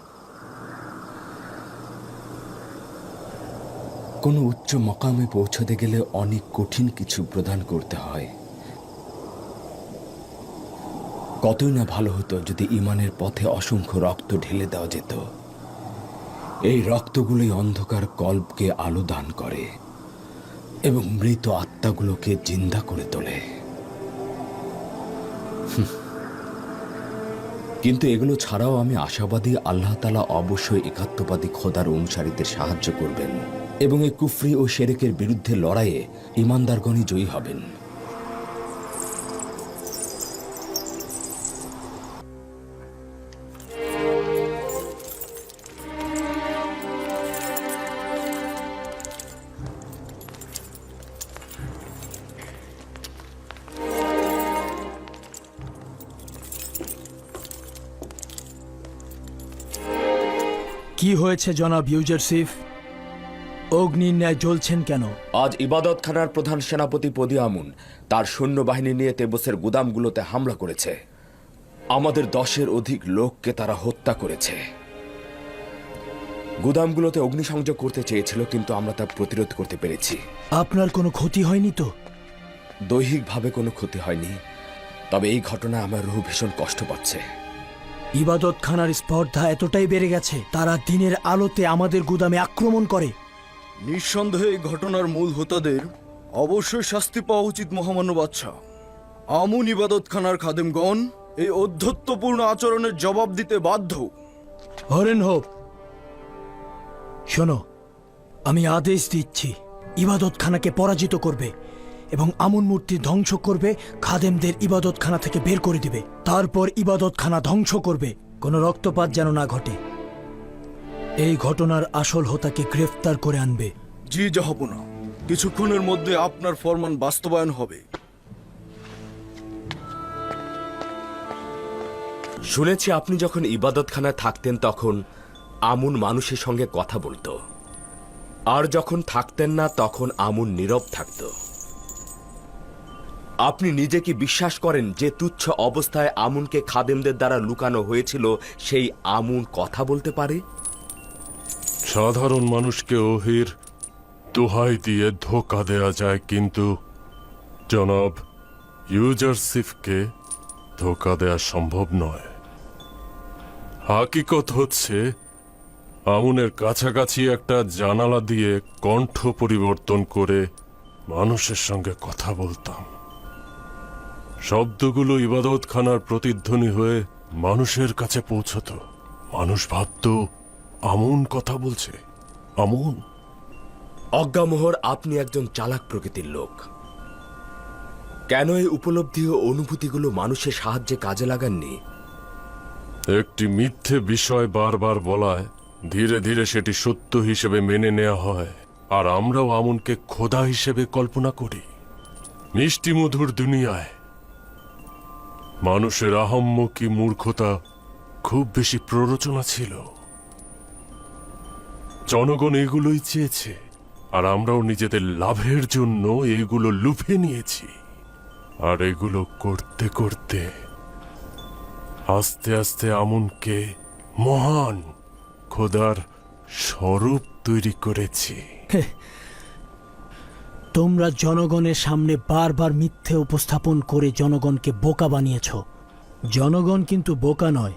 কোনো উচ্চ মকামে পৌঁছতে গেলে অনেক কঠিন কিছু প্রদান করতে হয়। কতই না ভালো হতো যদি ইমানের পথে অসংখ্য রক্ত ঢেলে দেওয়া যেত। এই রক্তগুলোই অন্ধকার কল্পকে আলো দান করে এবং মৃত আত্মাগুলোকে জিন্দা করে তোলে। কিন্তু এগুলো ছাড়াও আমি আশাবাদী আল্লাহ তাআলা অবশ্যই একাত্মবাদী খোদার অনুসারীদের সাহায্য করবেন এবং এই কুফরি ও শিরকের বিরুদ্ধে লড়াইয়ে ইমানদারগণই জয়ী হবেন। কি হয়েছে জনাব ইউজারসিফ? অগ্নির ন্যায় জ্বলছেন কেন? আজ ইবাদতখানার প্রধান সেনাপতি পদিয়ামুন তার সৈন্যবাহিনী নিয়ে তেবসের গুদামগুলোতে হামলা করেছে। আমাদের 10-এর অধিক লোককে তারা হত্যা করেছে। গুদামগুলোতে অগ্নিসংযোগ করতে চেয়েছিল, কিন্তু আমরা তা প্রতিরোধ করতে পেরেছি। আপনার কোনো ক্ষতি হয়নি তো? দৈহিকভাবে কোনো ক্ষতি হয়নি, তবে এই ঘটনায় আমার রুহ ভীষণ কষ্ট পাচ্ছে। ইবাদতখানার স্পর্ধা এতটাই বেড়ে গেছে, তারা দিনের আলোতে আমাদের গুদামে আক্রমণ করে। নিঃসন্দেহে এই ঘটনার মূল হোতাদের অবশ্যই শাস্তি পাওয়া উচিত মহামান্য বাদশাহ। আমুন ইবাদতখানার খাদেমগণ এই অধ্যত্বপূর্ণ আচরণের জবাব দিতে বাধ্য। হরেন হোপ, শোনো, আমি আদেশ দিচ্ছি, ইবাদতখানাকে পরাজিত করবে এবং আমুন মূর্তি ধ্বংস করবে, খাদেমদের ইবাদতখানা থেকে বের করে দিবে। তারপর ইবাদতখানা ধ্বংস করবে, কোনো রক্তপাত যেন না ঘটে। এই ঘটনার আসল হোতাকে গ্রেফতার করে আনবে। জি জাহাপনা, কিছুক্ষণের মধ্যে আপনার ফরমান বাস্তবায়ন হবে। শুনেছি আপনি যখন ইবাদতখানায় থাকতেন তখন আমুন মানুষের সঙ্গে কথা বলতো, আর যখন থাকতেন না তখন আমুন নীরব থাকত। আপনি নিজে কি বিশ্বাস করেন যে তুচ্ছ অবস্থায় আমুনকে খাদেমদের দ্বারা লুকানো হয়েছিল, সেই আমুন কথা বলতে পারে? সাধারণ মানুষকে ওহির দোহাই দিয়ে ধোঁকা দেয়া যায়, কিন্তু জনাব ইউজারসিফকে ধোঁকা দেয়া সম্ভব নয়। হাকিকত হচ্ছে আমুনের কাছাকাছি একটা জানালা দিয়ে কণ্ঠ পরিবর্তন করে মানুষের সঙ্গে কথা বলতাম। শব্দগুলো ইবাদতখানার প্রতিধ্বনি হয়ে মানুষের কাছে পৌঁছত। মানুষ ভাবত আমুন কথা বলছে। আমুন অজ্ঞামোহর, আপনি একজন চালাক প্রকৃতির লোক। কেন এই উপলব্ধি ও অনুভূতিগুলো মানুষের সাহায্যে কাজে লাগাননি? একটি মিথ্যে বিষয় বারবার বলায় ধীরে ধীরে সেটি সত্য হিসেবে মেনে নেওয়া হয়, আর আমরাও আমনকে খোদা হিসেবে কল্পনা করি। মিষ্টি মধুর দুনিয়ায় মানুষের আহম্মকি মূর্খতা খুব বেশি প্ররোচনা ছিল। জনগণ এগুলোই চেয়েছে, আর আমরাও নিজেদের লাভের জন্য এগুলো লুফে নিয়েছি। আর এগুলো করতে করতে আস্তে আস্তে আমনকে মহান খোদার স্বরূপ তৈরি করেছি। তোমরা জনগণের সামনে বারবার মিথ্যে উপস্থাপন করে জনগণকে বোকা বানিয়েছ। জনগণ কিন্তু বোকা নয়,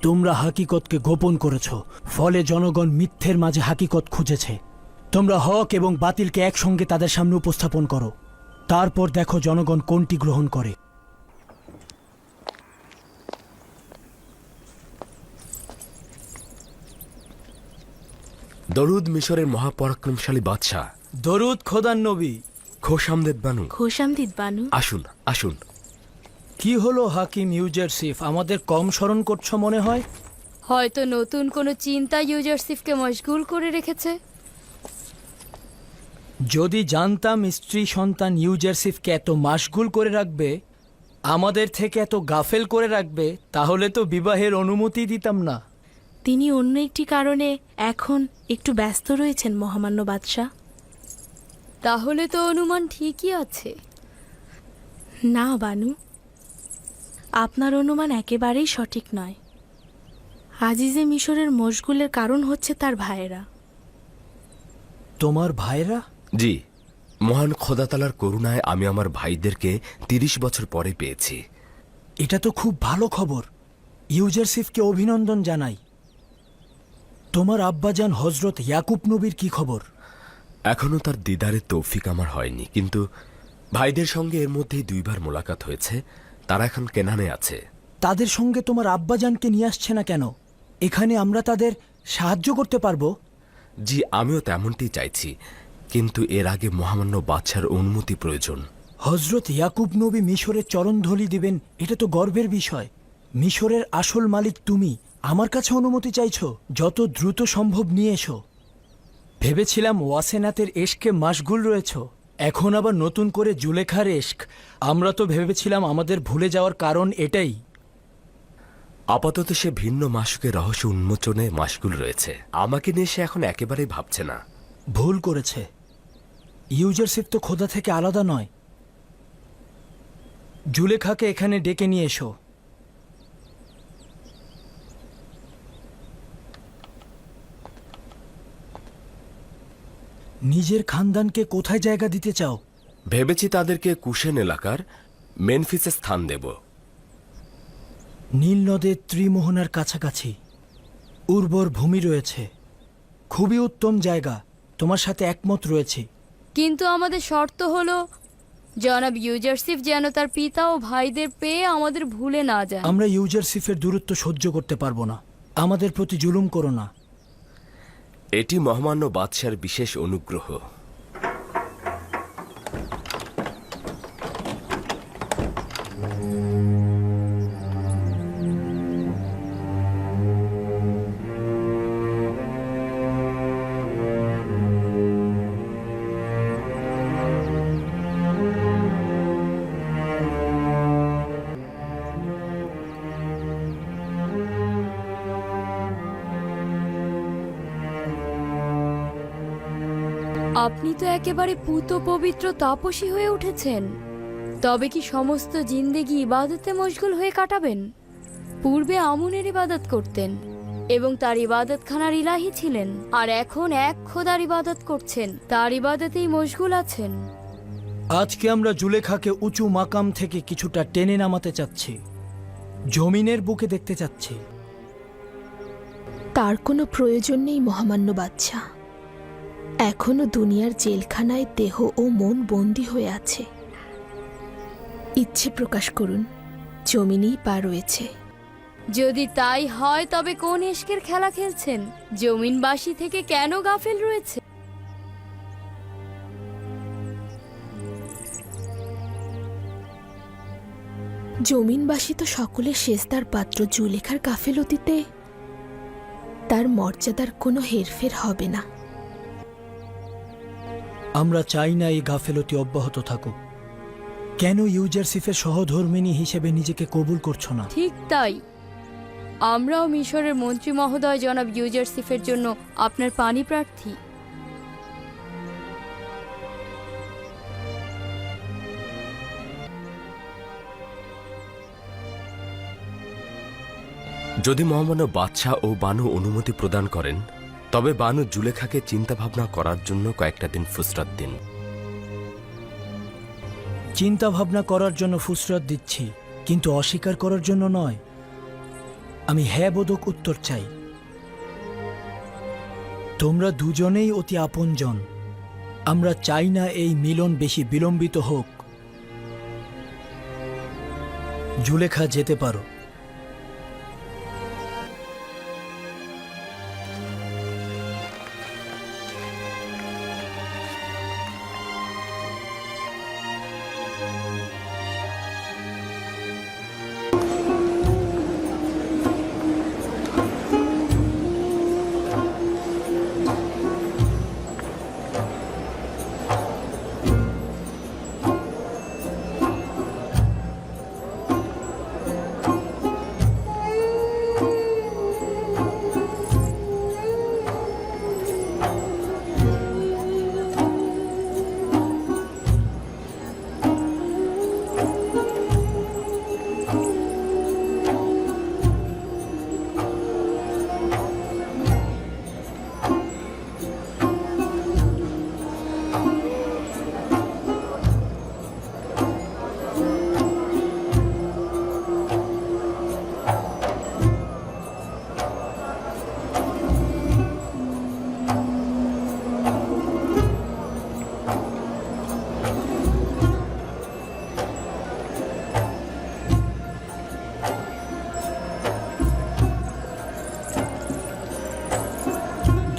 তোমরা হাকিকতকে গোপন করেছ, ফলে জনগণ মিথ্যের মাঝে হাকিকত খুঁজেছে। তোমরা হক এবং বাতিলকে একসঙ্গে তাদের সামনে উপস্থাপন করো, তারপর দেখো জনগণ কোনটি গ্রহণ করে। দরুদ মিশরের মহাপরাক্রমশালী বাদশাহ। দরুদ খোদার নবী। খোশামদেদ বানু। খোশামদিদ বানু। আসুন আসুন। কি হলো হাকিম ইউজারসিফ, আমাদের কম স্মরণ করছো মনে হয়? হয়তো নতুন কোনো চিন্তা ইউজারসিফকে মশগুল করে রেখেছে। যদি জানতাম স্ত্রী সন্তান ইউজারসিফকে এত মাশগুল করে রাখবে, আমাদের থেকে এত গাফেল করে রাখবে, তাহলে তো বিবাহের অনুমতি দিতাম না। তিনি অন্য একটি কারণে এখন একটু ব্যস্ত রয়েছেন মহামান্য বাদশাহ। তাহলে তো অনুমান ঠিকই আছে। না বানু, আপনার অনুমান একেবারেই সঠিক নয়। আজিজে মিশরের মশগুলের কারণ হচ্ছে তার ভাইয়েরা। তোমার ভাইরা? জি, মহান খোদাতালার করুণায় আমি আমার ভাইদেরকে 30 বছর পরে পেয়েছি। এটা তো খুব ভালো খবর, ইউজারসিফকে অভিনন্দন জানাই। তোমার আব্বাজান হজরত ইয়াকুব নবীর কি খবর? এখনো তার দিদারের তৌফিক আমার হয়নি, কিন্তু ভাইদের সঙ্গে এর মধ্যেই 2 বার মোলাকাত হয়েছে। তারা এখন কেনানে আছে। তাদের সঙ্গে তোমার আব্বাজানকে নিয়ে আসছে না কেন? এখানে আমরা তাদের সাহায্য করতে পারবো। জি, আমিও তেমনটি চাইছি, কিন্তু এর আগে মহামান্য বাদশার অনুমতি প্রয়োজন। হজরত ইয়াকুব নবী মিশরের চরণধলি দিবেন, এটা তো গর্বের বিষয়। মিশরের আসল মালিক তুমি, আমার কাছে অনুমতি চাইছো? যত দ্রুত সম্ভব নিয়ে এসো। ভেবেছিলাম ওয়াসেনাতের এশকে মাশগুল রয়েছ, এখন আবার নতুন করে জুলেখার এশক। আমরা তো ভেবেছিলাম আমাদের ভুলে যাওয়ার কারণ এটাই। আপাতত সে ভিন্ন মাসুকের রহস্য উন্মোচনে মাশগুল রয়েছে। আমাকে নিয়ে সে এখন একেবারেই ভাবছে না। ভুল করেছে। ইউজারসিফ তো খোদা থেকে আলাদা নয়। জুলেখাকে এখানে ডেকে নিয়ে এসো। নিজের খানদানকে কোথায় জায়গা দিতে চাও? ভেবেছি তাদেরকে কুশেন এলাকার মেনফিসে স্থান দেব। নীল নদের ত্রিমোহনার কাছাকাছি উর্বর ভূমি রয়েছে, খুবই উত্তম জায়গা। তোমার সাথে একমত রয়েছি। কিন্তু আমাদের শর্ত হলো জনাব ইউজারসিফ যেন তার পিতা ও ভাইদের পেয়ে আমাদের ভুলে না যায়। আমরা ইউজারসিফের দূরত্ব সহ্য করতে পারবো না। আমাদের প্রতি জুলুম করো না। এটি মহামান্য বাদশার বিশেষ অনুগ্রহ। আপনি তো একেবারে পুত পবিত্র তাপসী হয়ে উঠেছেন। তবে কি সমস্ত জিন্দেগি ইবাদতে মশগুল হয়ে কাটাবেন? পূর্বে আমুনের ইবাদত করতেন এবং তার ইবাদতখানার ইলাহি ছিলেন, আর এখন এক খোদার ইবাদত করছেন, তার ইবাদতেই মশগুল আছেন। আজকে আমরা জুলেখাকে উঁচু মাকাম থেকে কিছুটা টেনে নামাতে চাচ্ছি, জমিনের বুকে দেখতে চাচ্ছি। তার কোনো প্রয়োজন নেই মহামান্য বাদশাহ। এখনো দুনিয়ার জেলখানায় দেহ ও মন বন্দী হয়ে আছে। ইচ্ছে প্রকাশ করুন, জমিনেই পা রয়েছে। যদি তাই হয় তবে কোন এশকের খেলা খেলছেন? জমিনবাসী থেকে কেন গাফেল রয়েছে? জমিনবাসী তো সকলের সেজদার পাত্র। জুলেখার গাফেলতিতে তার মর্যাদার কোনো হেরফের হবে না। আমরা চাই না এই গাফেলতি অব্যাহত থাকুক। কেন ইউজারসিফের সহধর্মিণী হিসেবে নিজেকে কবুল করছো না? ঠিক তাই, আমরাও মিশরের মন্ত্রী মহোদয় জনাব ইউজারসিফের জন্য আপনার পানি প্রার্থী। যদি মহামান্য বাদশাহ ও বানু অনুমতি প্রদান করেন, তবে বানু জুলেখাকে চিন্তা ভাবনা করার জন্য কয়েকটা দিন ফুসরাত দিন। চিন্তা ভাবনা করার জন্য ফুসরত দিচ্ছি, কিন্তু অস্বীকার করার জন্য নয়। আমি হ্যাঁ বোধক উত্তর চাই। তোমরা দুজনেই অতি আপনজন। আমরা চাই না এই মিলন বেশি বিলম্বিত হোক। জুলেখা যেতে পারো।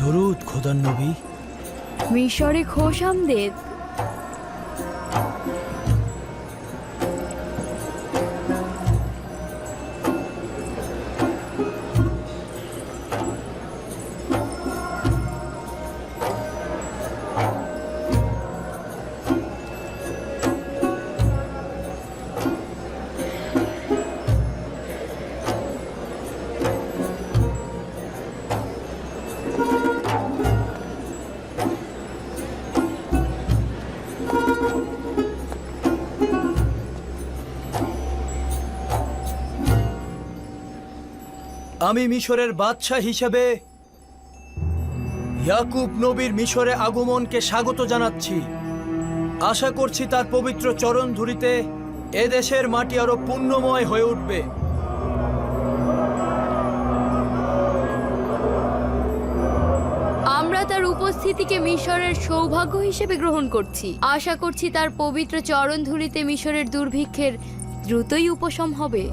দরুদ খোদার নবী। মিশরে খোশামদেদ। আমি মিশরের বাদশাহ হিসেবে ইয়াকুব নবীর মিশরে আগমনকে স্বাগত জানাচ্ছি। আশা করছি তার পবিত্র চরণ ধুলিতে এদেশের মাটি আরো পুণ্যময় হয়ে উঠবে। আমরা তার উপস্থিতিকে মিশরের সৌভাগ্য হিসেবে গ্রহণ করছি। আশা করছি তার পবিত্র চরণ ধুলিতে মিশরের দুর্ভিক্ষের দ্রুতই উপশম হবে।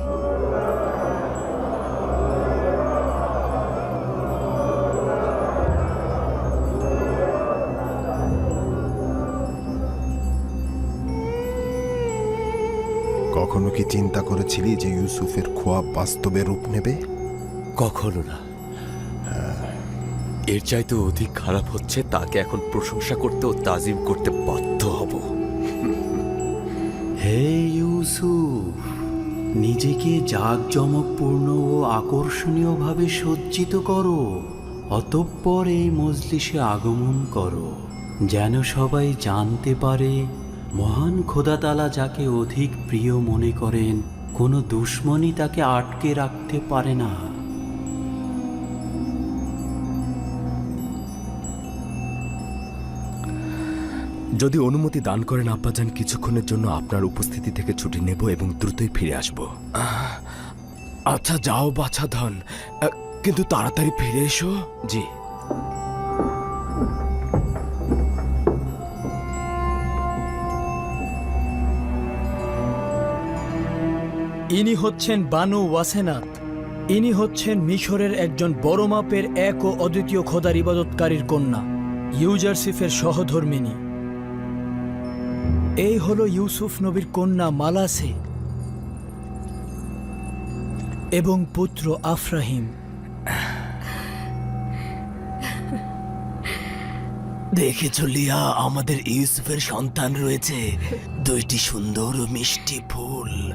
কখনো কি চিন্তা করেছিলি যে ইউসুফের খোয়াব বাস্তবে রূপ নেবে? কখনো না। এর চাইতে অধিক খারাপ হচ্ছে, তাকে এখন প্রশংসা করতে ও তাজিম করতে বাধ্য হব। হে ইউসুফ, নিজেকে জাঁকজমকপূর্ণ ও আকর্ষণীয়ভাবে সজ্জিত করো, অতঃপর এই মজলিসে আগমন করো, যেন সবাই জানতে পারে মহান খোদাতালা যাকে অধিক প্রিয় মনে করেন, কোনো দুশ্মনই তাকে আটকে রাখতে পারে না। যদি অনুমতি দান করেন আব্বাজান, কিছুক্ষণের জন্য আপনার উপস্থিতি থেকে ছুটি নেব এবং দ্রুতই ফিরে আসব। আচ্ছা যাও বাছা ধন, কিন্তু তাড়াতাড়ি ফিরে এসো। জি। ইনি হচ্ছেন বানু ওয়াসেনাত। ইনি হচ্ছেন মিশরের একজন বড় মাপের এক ও অদ্বিতীয় খোদার ইবাদতকারীর কন্যা, ইউজারসিফের সহধর্মিণী। এই হলো ইউসুফ নবীর কন্যা মালাসে। এবং পুত্র আফরাহিম। দেখেছ লিয়া, আমাদের ইউসুফের সন্তান রয়েছে, দুইটি সুন্দর ও মিষ্টি ফুল।